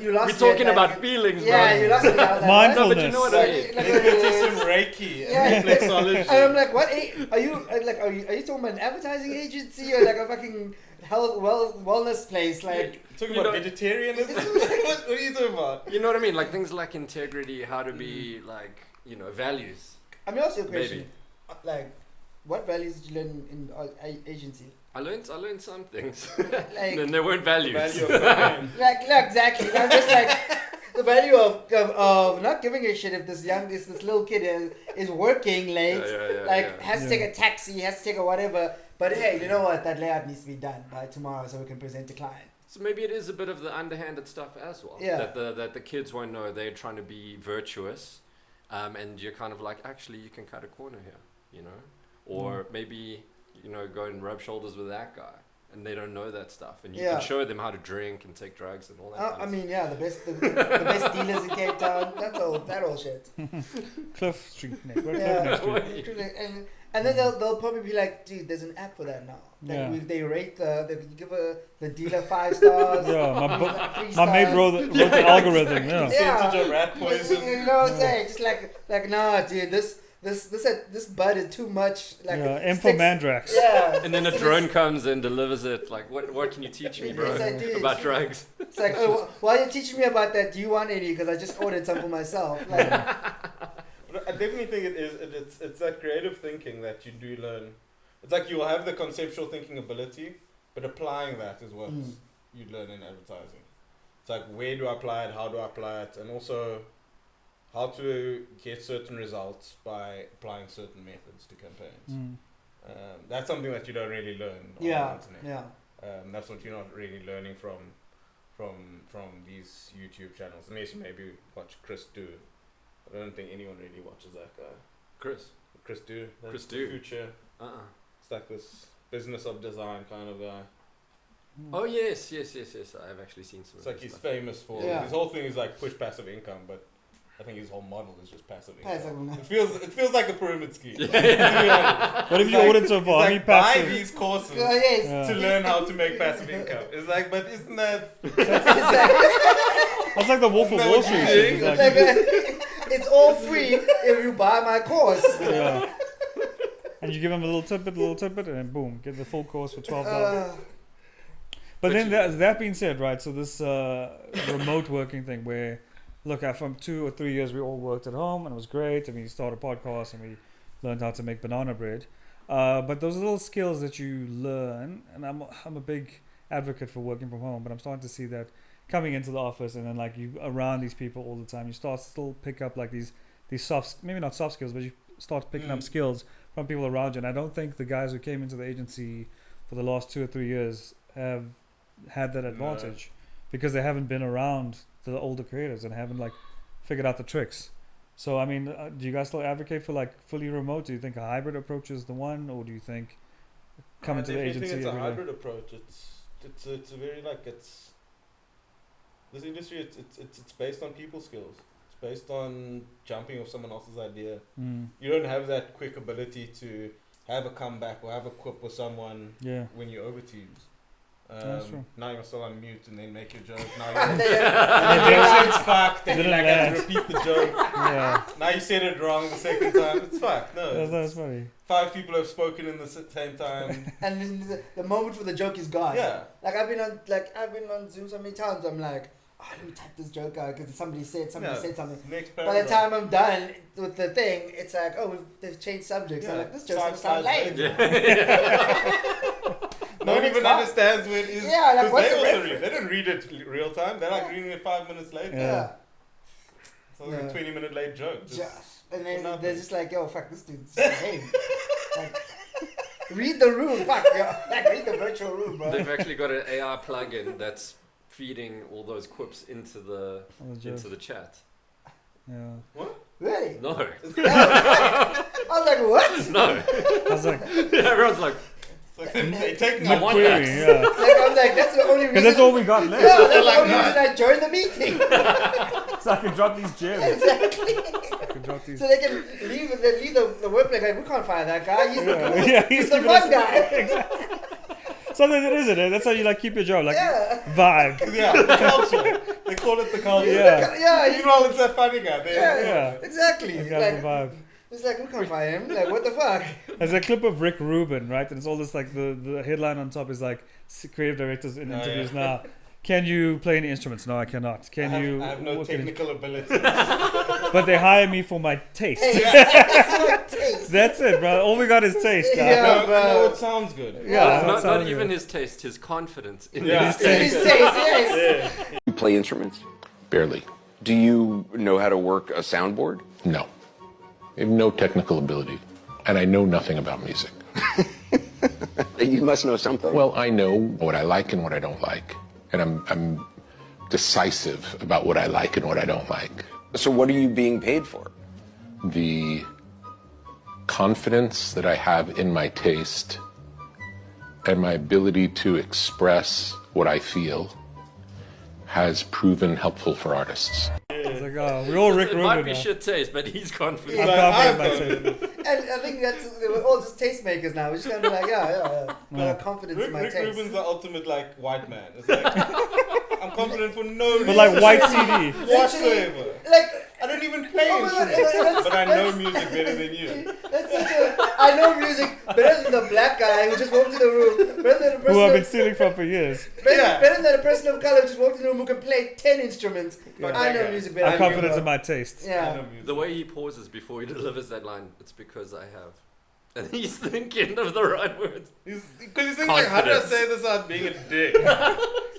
you lost We're talking about feelings, bro. Yeah, you lost me. Mindfulness. No, but you know what I mean. It's just some Reiki. Reflexology. And I'm like, what? Are you talking about an advertising agency or like a fucking wellness place. Like, Talking You about know- vegetarianism? what are you talking about? You know what I mean? Like things like integrity, how to be like, values. I mean, also a question. Maybe. Like, what values did you learn in agency? I learned some things. Like, And they weren't values. Value of cooking. like exactly. I'm just like the value of not giving a shit if this little kid is working late. Has to take a taxi, has to take a whatever. But hey, you know what? That layout needs to be done by tomorrow so we can present to client. So maybe it is a bit of the underhanded stuff as well. Yeah. That the kids won't know they're trying to be virtuous, and you're kind of like, actually, you can cut a corner here, or maybe go and rub shoulders with that guy, and they don't know that stuff, and you can show them how to drink and take drugs and all that. I mean, the best dealers in Cape Town. That's all. That all shit. Cliff Street, Nick. We're Yeah. Cliff Street. And then they'll probably be like, dude, there's an app for that now. Yeah. They rate they give the dealer 5 stars. Yeah, 3 my mate stars. wrote the algorithm. Yeah. Percentage of rat poison. You know what I'm saying? Just like nah, dude, this bud is too much. Like Info Mandrax. Yeah. And then a drone comes and delivers it. Like, what can you teach me, bro, It's like, dude, about drugs? It's like, oh, while you're teaching me about that, do you want any? Because I just ordered some for myself. Like, I definitely think it's that creative thinking that you do learn. It's like you'll have the conceptual thinking ability, but applying that is what you learn in advertising. It's like, where do I apply it? How do I apply it? And also how to get certain results by applying certain methods to campaigns. That's something that you don't really learn on the internet. yeah. That's what you're not really learning from these YouTube channels, unless you maybe watch Chris Do. I don't think anyone really watches that guy. Chris Do. That's Chris the Do. Future. It's like this business of design kind of guy. Oh yes. I have actually seen some. It's of like his he's stuff. famous for his whole thing is like push passive income, but I think his whole model is just passive income. It feels like a pyramid scheme. What have you ordered so far? It's like, buy these courses Yes. to learn how to make passive income. It's like, but isn't that That's like the Wolf of Wall Street shit. It's like, it's all free if you buy my course. yeah. And you give them a little tidbit, and then boom, get the full course for $12. But then that being said, right? So this remote working thing, where look, from 2 or 3 years, we all worked at home, and it was great. And we started a podcast, and we learned how to make banana bread. But those little skills that you learn, and I'm a big advocate for working from home, but I'm starting to see that coming into the office, and then like you around these people all the time, you start still pick up like these soft, maybe not soft skills, but you start picking up skills from people around you. And I don't think the guys who came into the agency for the last 2 or 3 years have had that advantage because they haven't been around the older creators and haven't like figured out the tricks. So I mean, do you guys still advocate for like fully remote? Do you think a hybrid approach is the one, or do you think coming to the agency? I think it's a every hybrid day? approach. It's a very like this industry. It's based on people skills. It's based on jumping off someone else's idea. You don't have that quick ability to have a comeback or have a quip with someone when you're over teams. That's true. Now you're still on mute and then make your joke. Now it's fucked and you like have to repeat the joke. Yeah. Now you said it wrong the second time. It's fucked. No. That's funny. 5 people have spoken in the same time. And then the moment for the joke is gone. Yeah. Like I've been on Zoom so many times. I'm like, let me type this joke out because somebody said something. Next By the time I'm done with the thing, it's like, they've changed subjects. I'm like, this joke's gonna sound lame. No one even understands where it is. Yeah, like what's they the also reference? they don't read it real time. They're like reading it 5 minutes later. Yeah. So like a 20-minute late joke. And then they're just like, yo, fuck, this dude's lame. Like, read the room, fuck, yo. Like, read the virtual room, bro. They've actually got an AI plugin that's feeding all those quips into the chat. Yeah. What? Really? No. I was like, what? No. I was like, Everyone's like, It's like they take I want query, that. yeah. Like, I'm like, that's the only reason. Because that's all we got left. Yeah, that's the Like, only reason I joined the meeting. So I can drop these gems. Exactly. I can drop these. So they can leave the work like, we can't fire that guy. He's He's the fun guy. Something that isn't it. That's how you like keep your job. Like vibe. Yeah, the culture. They call it the culture. Yeah. Yeah, Meanwhile, it's that funny guy. yeah, exactly. You got Like, the vibe. It's like, we can't find him. Like, what the fuck? There's a clip of Rick Rubin, right? And it's all this like the headline on top is like creative directors in interviews now. Can you play any instruments? No, I cannot. I have no technical ability. But they hire me for my taste. Taste. That's it, bro. All we got is taste. Yeah, bro. No, it sounds good. Yeah, not even his taste, his confidence in Yeah. his taste. His taste, yes. You play instruments? Barely. Do you know how to work a soundboard? No. I have no technical ability, and I know nothing about music. You must know something. Well, I know what I like and what I don't like, and I'm decisive about what I like and what I don't like. So what are you being paid for? The confidence that I have in my taste and my ability to express what I feel has proven helpful for artists. It's like, oh, we're all Rick It Rubin might be now. shit taste, but he's confident. I'm confident in myself. And I think we're all just tastemakers now. We're just gonna be like, yeah. I have confidence in my Rick taste. Rubin's the ultimate like white man. It's like I'm confident for no reason But like Whyte CD. whatsoever. Like, I don't even play Oh my God, instruments, but I know that's- music better than you. that's such a. I know music better than the black guy who just walked in the room. Better than the person. Who I've been stealing from for years. better than a person of color who just walked in the room who can play 10 instruments. Fuck I that know guy. music I better. have than you, confidence bro. in my taste. I Yeah. know music. The way he pauses before he delivers that line, it's because I have. And he's thinking of the right words. Because he's thinking like, how did I Confidence. say this without being a dick?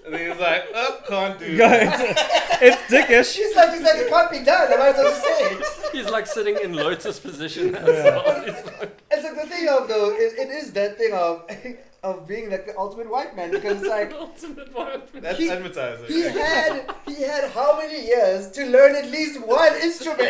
And then he's like, oh, can't do Guys, that. it's dickish. She's like, it can't be done. I might as well just say it. He's like sitting in lotus position. As well. He's like, It's like the thing of though, it is that thing of being like the ultimate white man because it's like ultimate white. That's he- advertising. he had how many years to learn at least one instrument?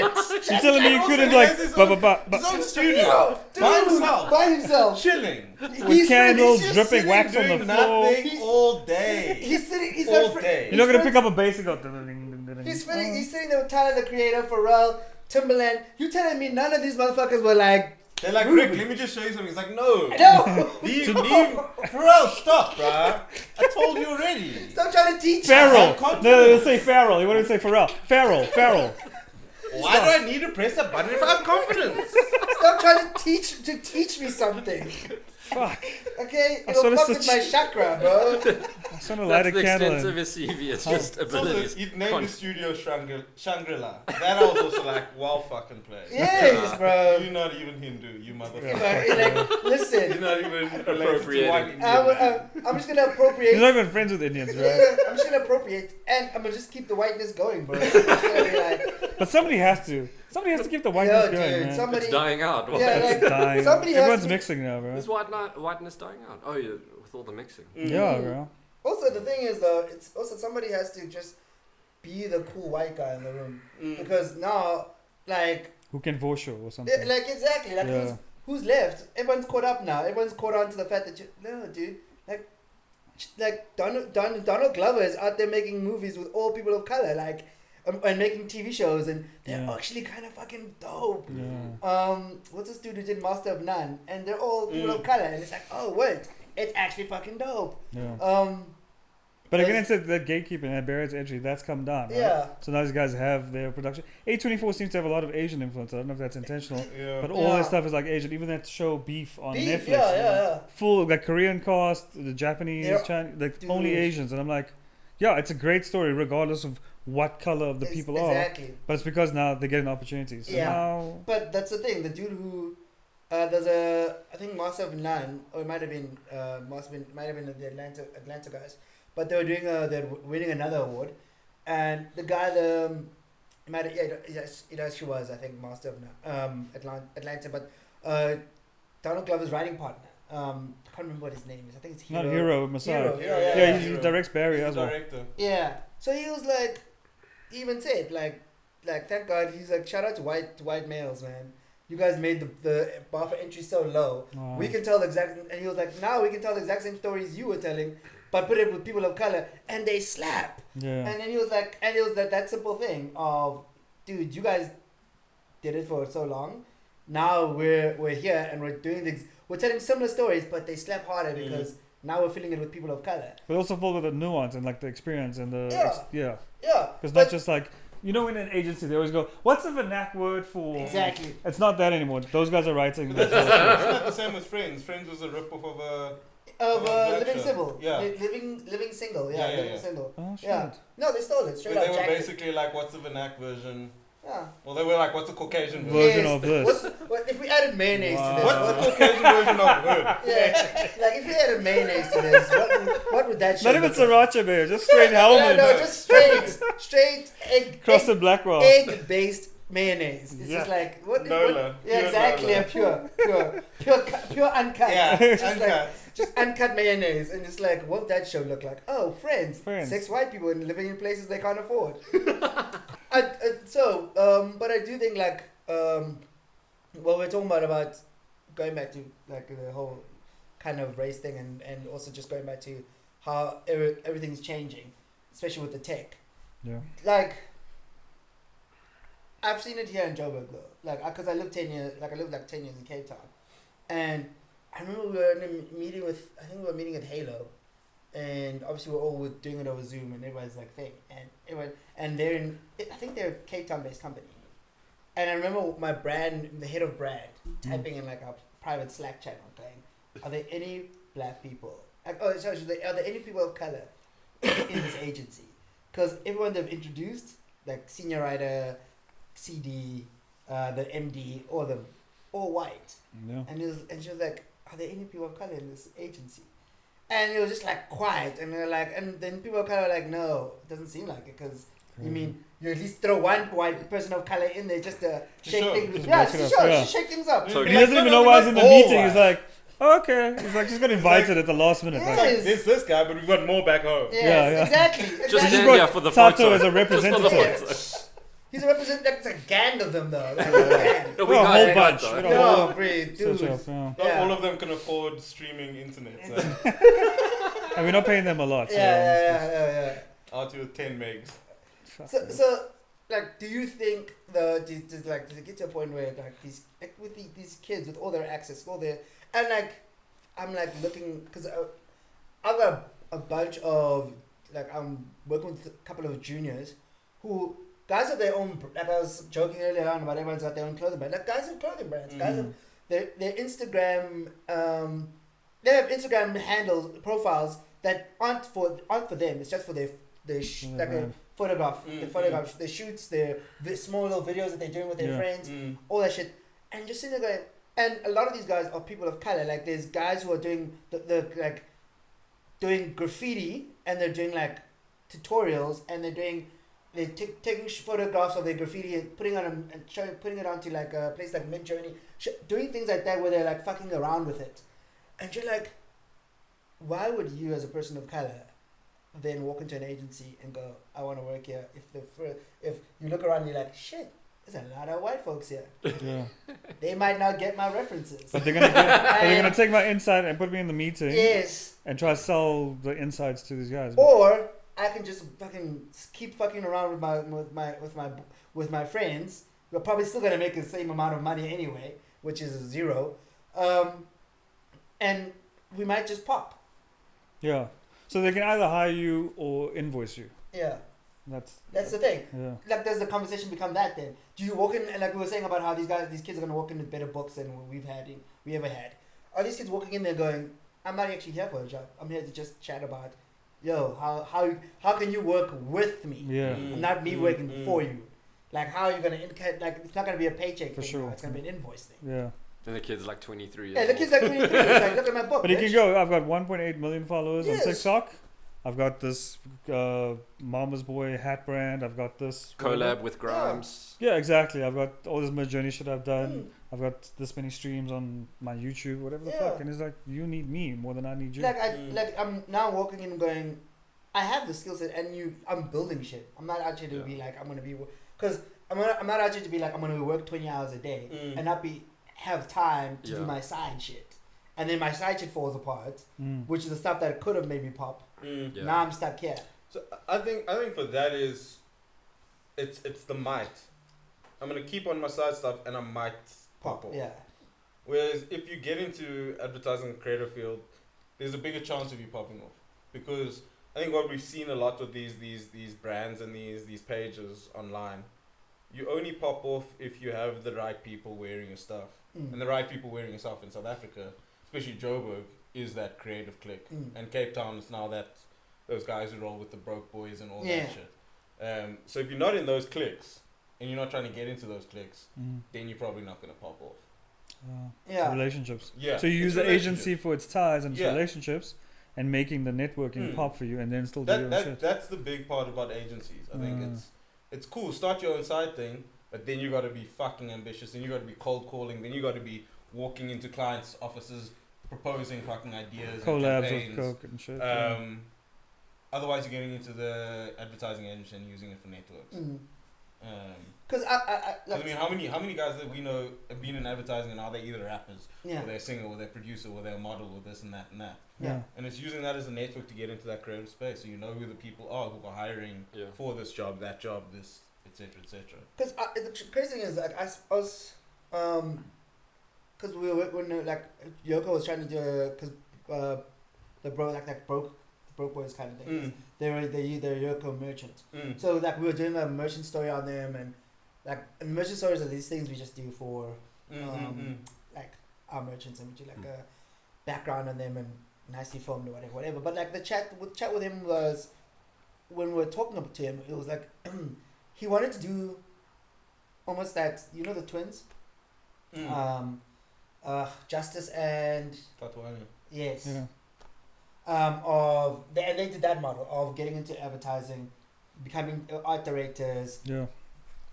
You're telling me you Also, couldn't he like has his ba own- ba ba His ba own studio. Yo, dude, By himself. By himself. Chilling. with candles, He's just dripping sitting wax on the doing floor. nothing all day. He's sitting. He's all got day. You're not gonna friends- pick up a bass and go. He's sitting there with Tyler the Creator, Pharrell, Timbaland. You telling me none of these motherfuckers were like, They're like, Rick, let me just show you something. He's like, no. no, Pharrell, stop, bruh. I told you already. stop trying to teach me. Farrell. confidence. No, let's say Farrell. You want to say Pharrell? Farrell. Why do I need to press a button if I have confidence? Stop trying to teach me something. Fuck. Okay, I it'll saw this fuck with such- my chakra, bro. I'm trying to light That's a the candle. extent of And, his CV. It's just abilities. He named his studio Shangri-La. That I was also like, wow, fucking place. Yes, bro. You're not even Hindu, you motherfucker. Like, listen, You're not even related to Appropriating. white Indian. I'm just gonna appropriate. he's not even friends with Indians, right? Yeah, I'm just gonna appropriate, and I'm gonna just keep the whiteness going, bro. It's gonna be like, But somebody has to. Somebody has to keep the whiteness yo, going, dude, man. somebody. It's dying out. Yeah, like, It's dying. somebody has Everyone's to- mixing now, bro. Is whiteness dying out? Oh, yeah, with all the mixing. Yeah, bro. Also, the thing is though, it's also somebody has to just be the cool white guy in the room because now, like, Who can voice or something? like exactly, like Yeah. who's left? Everyone's caught up now. Everyone's caught on to the fact that no, dude, like Donald Glover is out there making movies with all people of color, like, and making TV shows, and they're Yeah. actually kind of fucking dope. Yeah. What's this dude who did Master of None? And they're all people of color, and it's like, oh wait, it's actually fucking dope. Yeah. But again, it's that gatekeeping, that barrier to entry, that's come down. Right? Yeah. So now these guys have their production. A24 seems to have a lot of Asian influence. I don't know if that's intentional. Yeah. But all Yeah. their stuff is like Asian. Even that show Beef on Beef, Netflix. yeah. Full, like Korean cast, the Japanese, Yeah. Chinese, like Dude. only Asians. And I'm like, yeah, it's a great story regardless of what color of the people are. Exactly. But it's because now they're getting opportunities. So Yeah. now, But that's the thing. The dude who, there's a, I think Master of None, or it might have been, might have been the Atlanta guys. But they were doing, they're winning another award, and the guy, it might have, it actually was, I think, Master of None, Atlanta. But Donald Glover's writing partner, I can't remember what his name is. I think it's Hero. not Hero, Messiah. Hero, Yeah, he Hero. directs Barry He's as the well. director. Yeah. So he was like, he even said like thank God, he's like, shout out to white males, man. You guys made the bar for entry so low. Wow. We can tell the exact, and he was like, now we can tell the exact same stories you were telling, but put it with people of color, and they slap. Yeah. And then he was like, and it was that simple thing of, dude, you guys did it for so long. Now we're here and we're doing things. We're telling similar stories, but they slap harder because now we're filling it with people of color. But also full with the nuance and like the experience and the Yeah. yeah. Yeah. Because but- not just like you know, in an agency, they always go, "What's the vernac word for?" Exactly. It's not that anymore. Those guys are writing. But that's not the same with Friends. Friends was a rip-off of a... Living Single. Yeah. Living Single. Yeah, Yeah. Single. Oh shit. Yeah. No, they stole it straight But out. they were Jacque. basically like, what's the vernac version? Yeah. Well, they were like, what's the Caucasian version? Version of this. What if we added mayonnaise to this? What's the Caucasian version of hood? Yeah, like if we added mayonnaise to this, what would that? Not even sriracha, bear. Just straight helmet. Yeah, no, just straight egg. Crusted Blackwell. Egg-based mayonnaise. It's just like what? Nola. Yeah, exactly. Nola. Pure uncut. Yeah, Just uncut. just uncut mayonnaise, and it's like, what would that show look like? Oh, Friends. 6 white people living in places they can't afford. But I do think like, what we're talking about going back to like the whole kind of race thing, and also just going back to how everything's changing, especially with the tech. Yeah. Like, I've seen it here in Joburg though. Like, because I lived 10 years in Cape Town, and I remember we were in a meeting we were meeting at Halo, and obviously we're all doing it over Zoom, and everybody's like thing, and I think they're a Cape Town based company, and I remember the head of brand, typing in like a private Slack channel, going, "Are there any black people? Are there any people of color in this agency?" Because everyone they've introduced, like senior writer, CD, the MD, all white. Yeah. And she was like, "Are there any people of color in this agency?" And it was just like quiet, and they're like, and then people of color were like, "No, it doesn't seem like it, because you mean you at least throw one white person of color in there just to shake things, just shake things up." So he doesn't even know why he's in the meeting. He's like, oh, okay. He's like, just got invited at the last minute. Yes. Like, There's this guy, but we've got more back home. Yes, exactly. Just exactly. stand here for the Tato photo. as a representative. He's a representative. That's a gang of them though. Like a gang. No, we got a whole bunch. though. We got a whole- No, dude. yeah. Not all of them can afford streaming internet. So And we're not paying them a lot. So Yeah. out to 10 megs. So, like, do you think does it get to a point where like these kids with all their access, and like, I'm like looking, because I've got a bunch of like, I'm working with a couple of juniors who guys have their own, like I was joking earlier on about everyone's got their own clothing brand. Like guys have clothing brands. Guys have their Instagram. They have Instagram handles, profiles that aren't for them. It's just for their photograph, their shoots, their small little videos that they're doing with their friends, all that shit, and just sitting there going. And a lot of these guys are people of color. Like there's guys who are doing doing graffiti, and they're doing like tutorials, and they're taking photographs of their graffiti and putting it onto like a place like Midjourney, doing things like that where they're like fucking around with it, and you're like, why would you as a person of color then walk into an agency and go, I want to work here? If you look around, and you're like, shit, there's a lot of white folks here. Yeah. They might not get my references. But they're gonna take my insight and put me in the meeting. Yes. And try to sell the insights to these guys. Or I can just fucking keep fucking around with my friends. We're probably still gonna make the same amount of money anyway, which is 0. And we might just pop. Yeah. So they can either hire you or invoice you. Yeah. That's the thing. Yeah. Like, does the conversation become that then? Do you walk in, and like we were saying about how these kids are gonna walk in with better books than we ever had? Are these kids walking in there going, I'm not actually here for a job. I'm here to just chat about, how can you work with me? Yeah. Not me working for you. Like, how are you gonna like? It's not gonna be a paycheck for thing sure. Now. It's gonna be an invoice thing. Yeah. Then the kid's like 23 years Yeah, the kid's like 23. It's like, look at my book. But you can go. I've got 1.8 million followers on Yes. TikTok. I've got this Mama's Boy hat brand. I've got this collab with Grimes. Yeah, exactly. I've got all this Midjourney shit I've done. I've got this many streams on my YouTube, whatever the fuck. And it's like, you need me more than I need you. I'm now walking in and going, I have the skill set, and I'm building shit. I'm not actually to be like, I'm gonna be, because I'm not actually to be like, I'm gonna work 20 hours a day and not have time to do my side shit. And then my side shit falls apart, which is the stuff that could have made me pop. Now I'm stuck here. So I think for that is, it's the might. I'm gonna keep on my side stuff, and I might pop off. Yeah. Whereas if you get into advertising creative field, there's a bigger chance of you popping off, because I think what we've seen a lot with these brands and these pages online, you only pop off if you have the right people wearing your stuff. And the right people wearing your stuff in South Africa, especially Joburg, is that creative clique. And Cape Town is now those guys who roll with the broke boys and all that shit. So if you're not in those cliques and you're not trying to get into those cliques, then you're probably not going to pop off. Relationships. Yeah. So you use the agency for its ties and its relationships, and making the networking pop for you, and then still do your shit. That's the big part about agencies. I think it's cool. Start your own side thing, but then you got to be fucking ambitious, and you got to be cold calling, then you got to be walking into clients' offices, proposing fucking ideas, collabs and with Coke and shit. Otherwise, you're getting into the advertising agency and using it for networks. Because I mean, how many guys that we know have been in advertising and now they're either rappers, or they're a singer, or they're a producer, or they're a model, or this and that and that. And it's using that as a network to get into that creative space, so you know who the people are who are hiring for this job, that job, this, etc., etc. Because the crazy thing is, like, I was, because we were when like Yoko was trying to do because the broke boys kind of thing. They're Yoko merchants. So like we were doing a merchant story on them, and like merchant stories are these things we just do for like our merchants, and we do like a background on them and nicely filmed or whatever. But like the chat with him was, when we were talking to him, it was like he wanted to do almost that, you know, the twins, Justice and Tyali. Yes. Yeah. And they did that model of getting into advertising, becoming art directors,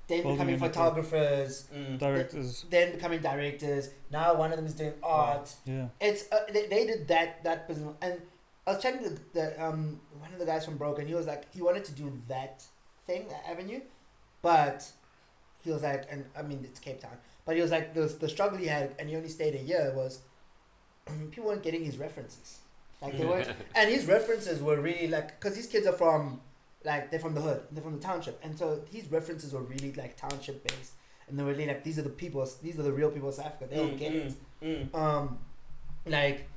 then becoming photographers, directors, then becoming directors. Now one of them is doing art. It's they did that business. And I was chatting to one of the guys from Broke, and he was like, he wanted to do that thing, that avenue, but he was like, and I mean it's Cape Town, but he was like the struggle he had, and he only stayed a year, was people weren't getting his references. Like they weren't, and his references were really like, because these kids are from, like, they're from the hood, they're from the township, and so his references were really like township based, and they were really like, these are the people, these are the real people of South Africa. They don't get it. Like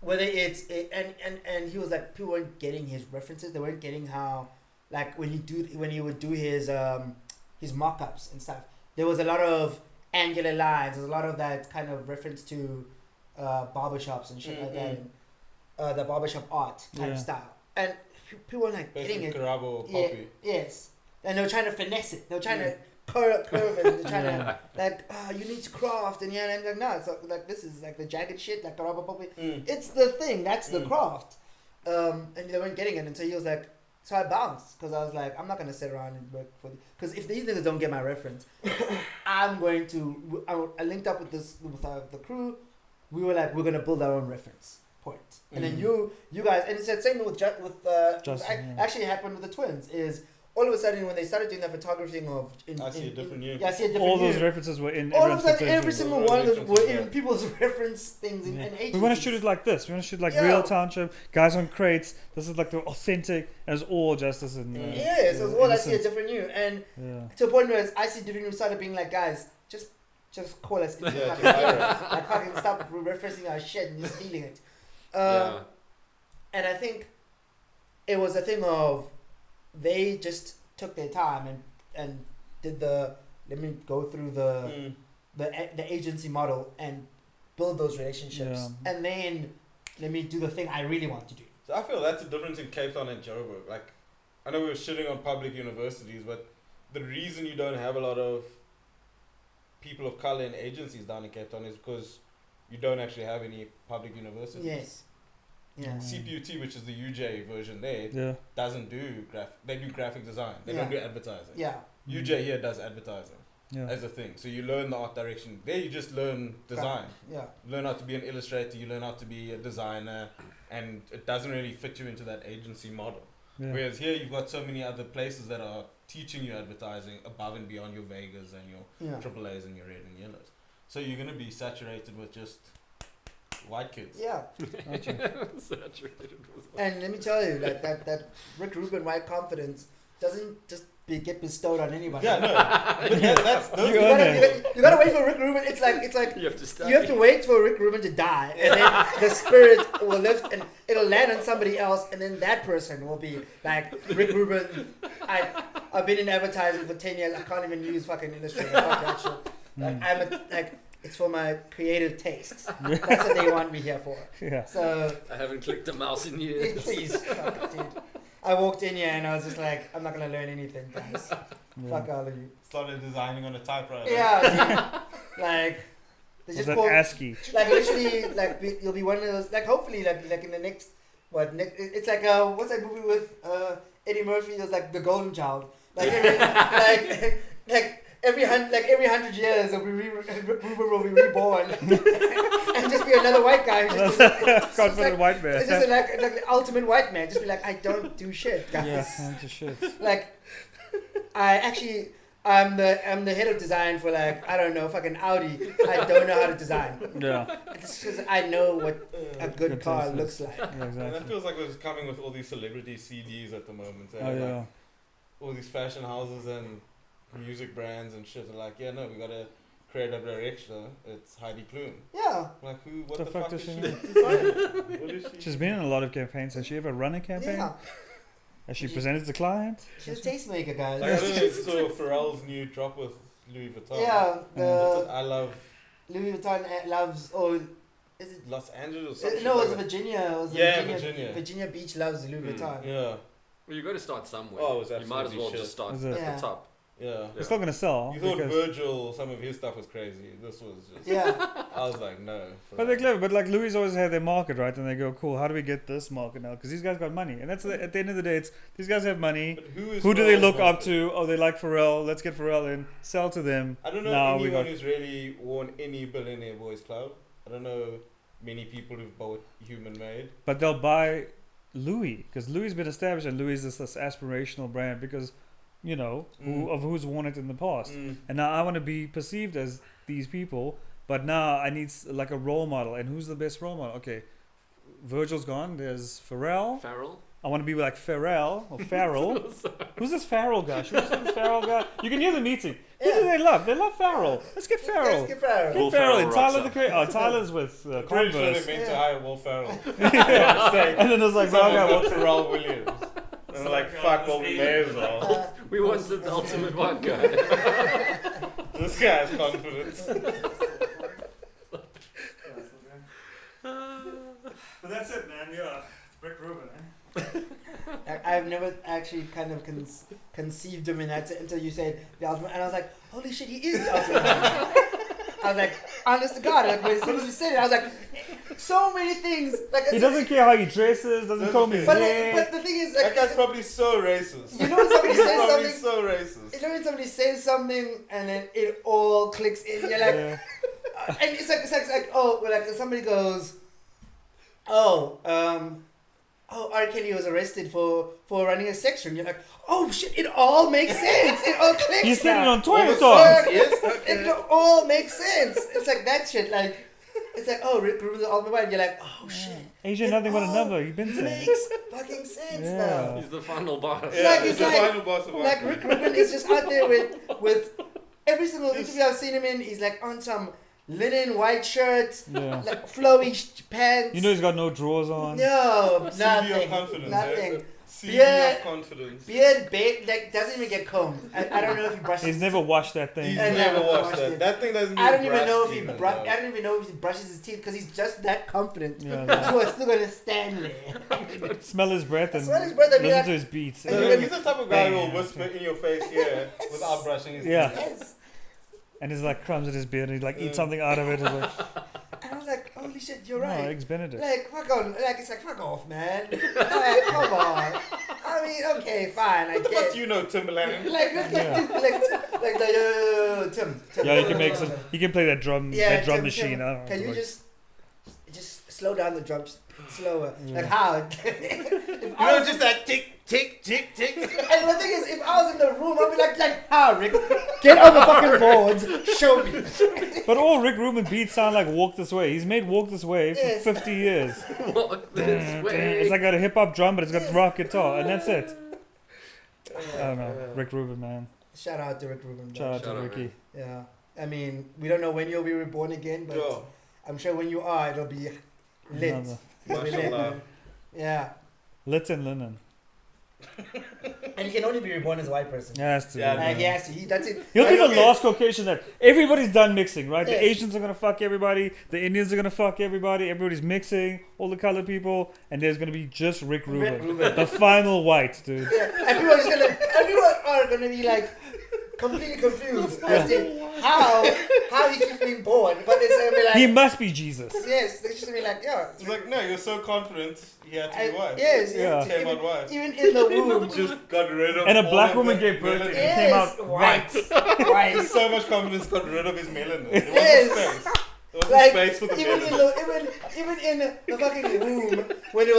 whether and he was like, people weren't getting his references. They weren't getting how, like when he would do his mock-ups and stuff, there was a lot of angular lines. There's a lot of that kind of reference to barbershops and shit like that. And, the barbershop art kind of style, and people were like getting it. Yes, and they were trying to finesse it. They were trying to curve it. They're trying to like, you need to craft, and and like, no, it's like this is like the jagged shit, like Karaba Poppy. It's the thing. That's the craft. And they weren't getting it, and so he was like, so I bounced, because I was like, I'm not gonna sit around and work for because if these niggas don't get my reference, I'm going to. I linked up with the crew. We were like, we're gonna build our own reference point. And then you guys, and it's the same with actually happened with the twins, is all of a sudden when they started doing that photography thing of I see a different you. Yeah, I see a different all those references were in. All of a sudden, every single one of them were in people's reference things in agencies. We want to shoot it like this. We want to shoot like real township guys on crates. This is like the authentic, and it's all justice and. So it's all I see a different you, and to a point where I see different you started being like, guys, just call us. Like fucking stop referencing our shit and just stealing it. And I think it was a thing of they just took their time and did let me go through the agency model and build those relationships, and then let me do the thing I really want to do. So I feel that's the difference in Cape Town and Joburg. Like, I know we were shitting on public universities, but the reason you don't have a lot of people of color in agencies down in Cape Town is because you don't actually have any public universities. Yes. Yeah. CPUT, which is the UJ version there, doesn't do they do graphic design. They don't do advertising. Yeah. UJ here does advertising as a thing. So you learn the art direction. There you just learn design. You learn how to be an illustrator, you learn how to be a designer, and it doesn't really fit you into that agency model. Whereas here you've got so many other places that are teaching you advertising above and beyond your Vegas and your AAAs and your red and yellows. So you're going to be saturated with just white kids. Yeah. Saturated with white. And let me tell you, like that Rick Rubin white confidence doesn't just get bestowed on anybody. Yeah, no. But that's those. You gotta wait for Rick Rubin. It's like you have to wait for Rick Rubin to die, and then the spirit will lift and it'll land on somebody else, and then that person will be like Rick Rubin. I've been in advertising for 10 years. I can't even use fucking Illustrator. Fuck that shit. Like it's for my creative tastes. That's what they want me here for. Yeah. So I haven't clicked a mouse in years. please, fuck, dude. I walked in here and I was just like, I'm not gonna learn anything, guys. Fuck all of you. Started designing on a typewriter. Yeah, dude. Like they just call ASCII. like literally like you'll be one of those like hopefully like in the next it's like what's that movie with Eddie Murphy? It was like The Golden Child. Like every 100 years Rubin will be reborn and just be another white guy. Confident white man. It's just like the ultimate white man. Just be like, I don't do shit, guys. Yeah, do shit. Like, I'm the head of design for like, I don't know, fucking Audi. I don't know how to design. Yeah. It's because I know what a good car looks like. Yeah, exactly. And that feels like it's coming with all these celebrity CDs at the moment. Oh, yeah. Like, all these fashion houses and music brands and shit are like, yeah, no, we gotta create a director. It's Heidi Klum. Yeah. Like, who? What the fuck does is she she? mean? What is she? She's been in a lot of campaigns. Has she ever run a campaign? Yeah. Has she presented to clients? She's a tastemaker, guys. Like, I don't know if you saw Pharrell's new drop with Louis Vuitton. Yeah. I love Louis Vuitton loves. Oh, is it? Los Angeles. Or No, it was like Virginia. It was Virginia. Virginia Beach loves Louis Vuitton. Yeah. Well, you got to start somewhere. Oh, it was you might as well absolutely just start Is at it? Yeah. the top. Yeah. It's not going to sell. You thought because- Virgil, some of his stuff was crazy. This was just. Yeah. I was like, no. But they're clever. But like Louis always had their market, right? And they go, cool, how do we get this market now? Because these guys got money. And that's at the end of the day, it's these guys have money. But Who do they Pharrell's look up market? to? Oh, they like Pharrell. Let's get Pharrell in. Sell to them. I don't know Now we anyone got- who's really worn any Billionaire Boys Club. I don't know many people who've bought Human Made. But they'll buy Louis because Louis has been established and Louis is this aspirational brand because, you know, who's worn it in the past. And now I want to be perceived as these people, but now I need like a role model. And who's the best role model? Okay, Virgil's gone. There's Pharrell. Farrell? I want to be like Pharrell or Farrell. Who's this Farrell guy? Who's this Farrell guy? You can hear them meeting. Who do they love? They love Farrell. Let's get Farrell. Let's get Farrell. Get Will Farrell Ferrell and Tyler rocks the up. Creator. Oh, Tyler's with Pretty sure Converse. they meant to hire Will Ferrell. And then there's like, Someone Raga, got Pharrell Williams. And they're like, fuck, well, we may as well. We wanted the ultimate white guy. This guy has confidence. But that's it, man. Yeah, Rick Rubin. I've never actually kind of conceived him in that until you said the ultimate, and I was like, holy shit, he is the ultimate. I was like, honest to God, like as soon as you said it, I was like, so many things. Like He doesn't care how he dresses. Doesn't comb his But hair. the thing is, That like, guy's probably so racist. you know when somebody He's says probably something, so racist. you know when somebody says something and then it all clicks in. You're like, Yeah. and it's like oh, well, like somebody goes, oh, R. Kelly was arrested for running a sex ring. You're like, oh shit, it all makes sense. It all clicks. He's sitting now. on toilet All songs. It all makes sense. It's like that shit. Like, it's like, oh, Rick Rubin's all the way. You're like, oh shit. Asian It nothing but a all number. You've been saying. Makes fucking sense Yeah. now. He's the final boss. Yeah, Like, he's it's the like- final boss of Like Rick Rubin is just out there with every single interview I've seen him in. He's like on some linen white shirt, Yeah. like flowy pants. You know he's got no drawers on. No, CV nothing. of confidence. Nothing. CV Yeah. of confidence. Beard, like doesn't even get combed. I don't know if he brushes. He's never washed that thing. He's I never never watched watched that. it. That thing doesn't. I don't even know if he even, brush. though. I don't even know if he brushes his teeth because he's just that confident. Yeah, You are still gonna stand there. Smell his breath and Smell his breath and be listen like- to his beats. And Yeah, he's the type of guy who will Bang. whisper in your face here without brushing his Yeah. teeth. Yes. And there's like crumbs in his beard and he like eats something out of it. It's like, And I was like, holy shit, you're no, right. Eggs Benedict. Like, fuck on. Like, it's like, fuck off, man. Like, come on. I mean, okay, fine. I What the get fuck do you know, Timberland? Like, Tim. Yeah, he can make some. He can play that drum Tim, machine. Tim, I don't know. Can you like- just slow down the drum, just slower? Yeah. Like how? You know, just that tick, tick, tick, tick. And the thing is, if I was in the room, I'd be like how, Rick? Get on the fucking boards, show me. But all Rick Rubin beats sound like Walk This Way. He's made Walk This Way for Yes. 50 years. Walk this way. It's like got a hip hop drum, but it's got rock guitar, and that's it. I don't know. Rick Rubin, man. Shout out to Rick Rubin. Shout out to Shout out, Ricky. Yeah. I mean, we don't know when you'll be reborn again, but Yo, I'm sure when you are, it'll be lit. Another. It'll be lit, mashallah. man. Yeah. Lit and linen. And he can only be reborn as a white person. Yeah, has to. Yeah, be, Like, man. he has to. That's it. He'll be Like, the okay. last Caucasian that everybody's done mixing, right? Yes. The Asians are gonna fuck everybody, the Indians are gonna fuck everybody, everybody's mixing, all the colored people, and there's gonna be just Rick Rubin. Rick Rubin. The final white, dude. Yeah. And people are gonna be like completely confused as to how he keeps being born. But it's gonna be like, He must be Jesus. yes, they're just gonna be like, yeah. It's like, no, you're so confident he had to be white. Yes, Yeah. Came out white. even in the womb. Just got rid of And a all black of woman the gave birth to him. melanin. He came out white. With White. so much confidence, got rid of his melanin. There wasn't Yes. space. There wasn't Like space for the even melanin. even in the fucking womb when he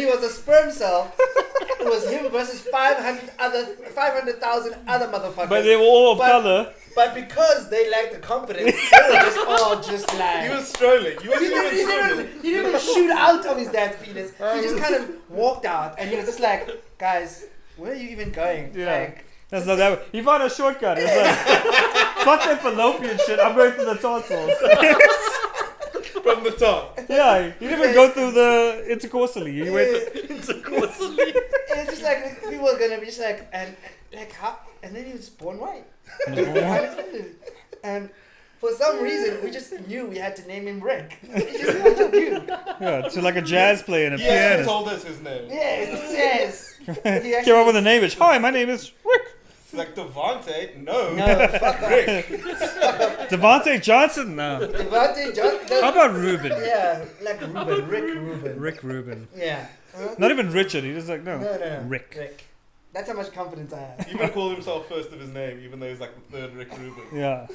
was a sperm cell, it was him versus 500,000 other motherfuckers. But they were all of But- color. But because they lacked the confidence, they were just all just like. He was strolling. He wasn't even strolling. He didn't even shoot out of his dad's penis. He just kind of walked out, and he was just like, "Guys, where are you even going?" Yeah. Like, That's not that. He found a shortcut. It's like, fuck that fallopian shit. I'm going through the tonsils. From the top. Yeah, he didn't even go through the intercorsally. He went. Intercorsally. and it's just like people are gonna be just like, and like how, and then he was just born white. And for some reason, we just knew we had to name him Rick. We just knew. Yeah, so like a jazz player and a He actually pianist. told us his name. Yes. He Came up with a name. It's, hi, my name is Rick. It's like Devontae. No. No, fuck off. Devontae Johnson. No. Devontae Johnson. How about Ruben? Yeah, like Ruben, Rick Ruben. Rick Rubin. Yeah. Huh? Not even Richard. He just like no. No. Rick. That's how much confidence I have. He even called himself first of his name, even though he's like the third Rick Rubin. Yeah.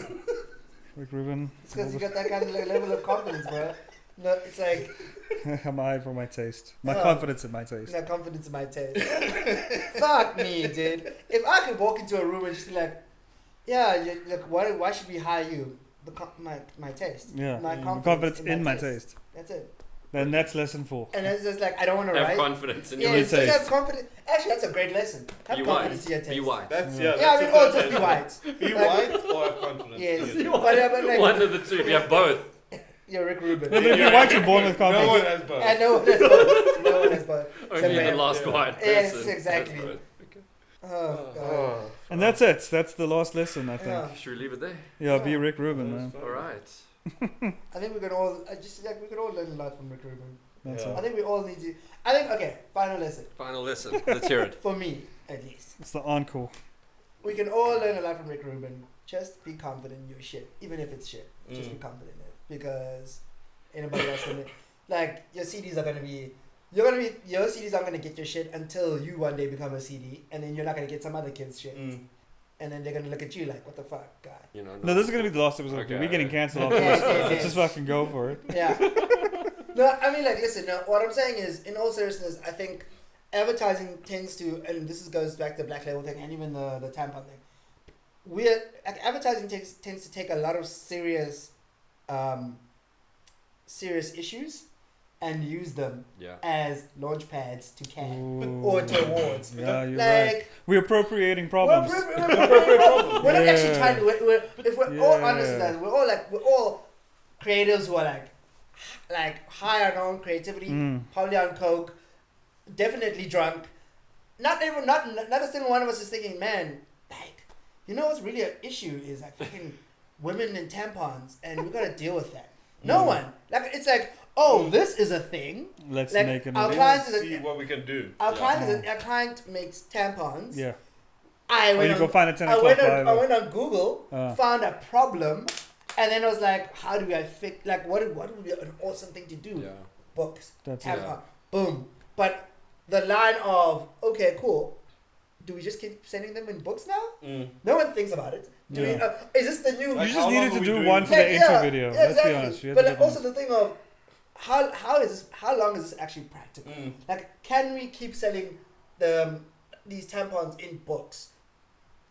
Rick Rubin. It's because you got that kind of level of confidence, bro. No, it's like I'm high for my taste. My Oh. confidence in my taste. no confidence in my taste. Fuck me, dude. If I could walk into a room and just be like, yeah, look, why should we hire you? My taste. Yeah. My Confidence in my taste. That's it. Then that's lesson 4. And it's just like I don't want to Have write. confidence in Yeah, your it's just taste. have confidence. Actually, that's a great lesson. Have Be confidence white. in your taste. Be white. That's Yeah. Yeah, I mean, that's or the just be third white. Be Like- white or have confidence. Yes. Yeah. But like, One of the two. If you have both. you're Rick Rubin. No, but if you're white, you're born with No confidence. one has both. And no one has both. No one has both. Only the fair. last Yeah. white Yes, person. exactly. has both. Okay. Oh, God. And that's it. That's the last lesson, I think. Yeah. Should we leave it there? Yeah, be Rick Rubin, man. All right. I think we could all we could all learn a lot from Rick Rubin. That's Yeah. it. I think we all need to. I think okay. Final lesson Final lesson. Let's hear it. for me, at least. It's the encore. We can all learn a lot from Rick Rubin. Just be confident in your shit, even if it's shit. Just be confident in it because anybody else gonna like your CDs are gonna be. Your CDs aren't gonna get your shit until you one day become a CD, and then you're not gonna get some other kid's shit, and then they're gonna look at you like, what the fuck, guy. You know. No, this is gonna be the last episode. Okay. We're getting cancelled after Yes, this. yes, Let's just yes. fucking go for it. Yeah. No, I mean, like, listen. No, what I'm saying is, in all seriousness, I think advertising tends to, and this goes back to the black label thing, and even the tampon thing. Advertising tends to take a lot of serious issues and use them Yeah. as launch pads to Cannes Ooh. or to awards. Yeah, you're Like, right. We're appropriating problems. we're not actually Yeah. trying to. If we're all Yeah. honest with us, we're all creatives who are like high on our own creativity, probably on coke, definitely drunk. Not a single one of us is thinking, man, like, you know what's really an issue is like fucking women and tampons, and we gotta deal with that. No one. Like, it's like, oh, this is a thing. Let's Like, make an our idea. client is See what we can do. our Yeah. client makes tampons. Yeah. I Or went you go on, find a 10 I o'clock went on, five. I went on Google, Ah. found a problem, and then I was like, how do I fix? Like, what would be an awesome thing to do? Yeah. Books, That's tampon, it. boom. But the line of okay, cool. Do we just keep sending them in books now? No one thinks about it. Do we, Yeah. is this the new? Like, You how just long needed are to we do doing one this? for the intro video. Yeah, Let's exactly. be honest. You had But to like, do also the thing of how long is this actually practical? Like, can we keep selling these tampons in books?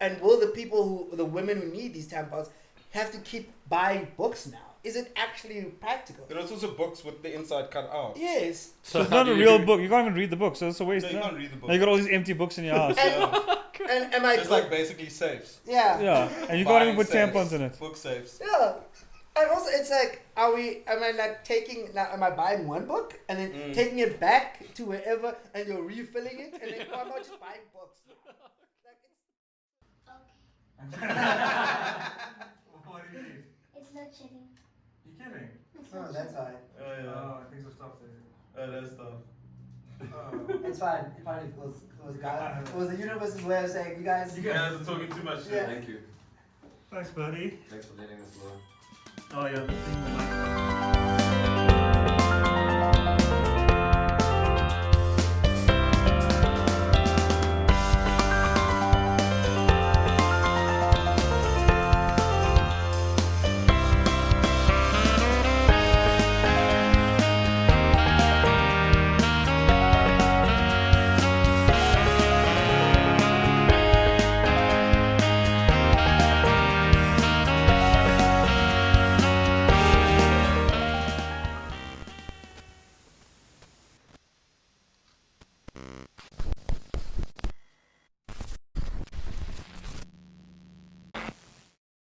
And will the women who need these tampons have to keep buying books now? is it actually practical? There are also books with the inside cut out. Yes. So it's not a real book. You can't even read the book, so it's a waste. No, you No. can't read the book. Now you got all these empty books in your house. And am I It's like basically safes. yeah. Yeah, and you can't even put Buying tampons safes, in it. Book safes. Yeah. And also, it's like, am I like taking, now, am I buying one book and then taking it back to wherever and you're refilling it? And then, or am I just buying books? Like, What do you mean? It's not chilling. You kidding? It's oh, not that's chilling. fine. Oh, things are stopped there. That's tough. Oh. It's fine. It was God. It was the universe's way of saying, you guys. You guys are talking too much shit. Yeah. Thank you. Thanks, buddy. Thanks for letting us know. Oh yeah, the thing.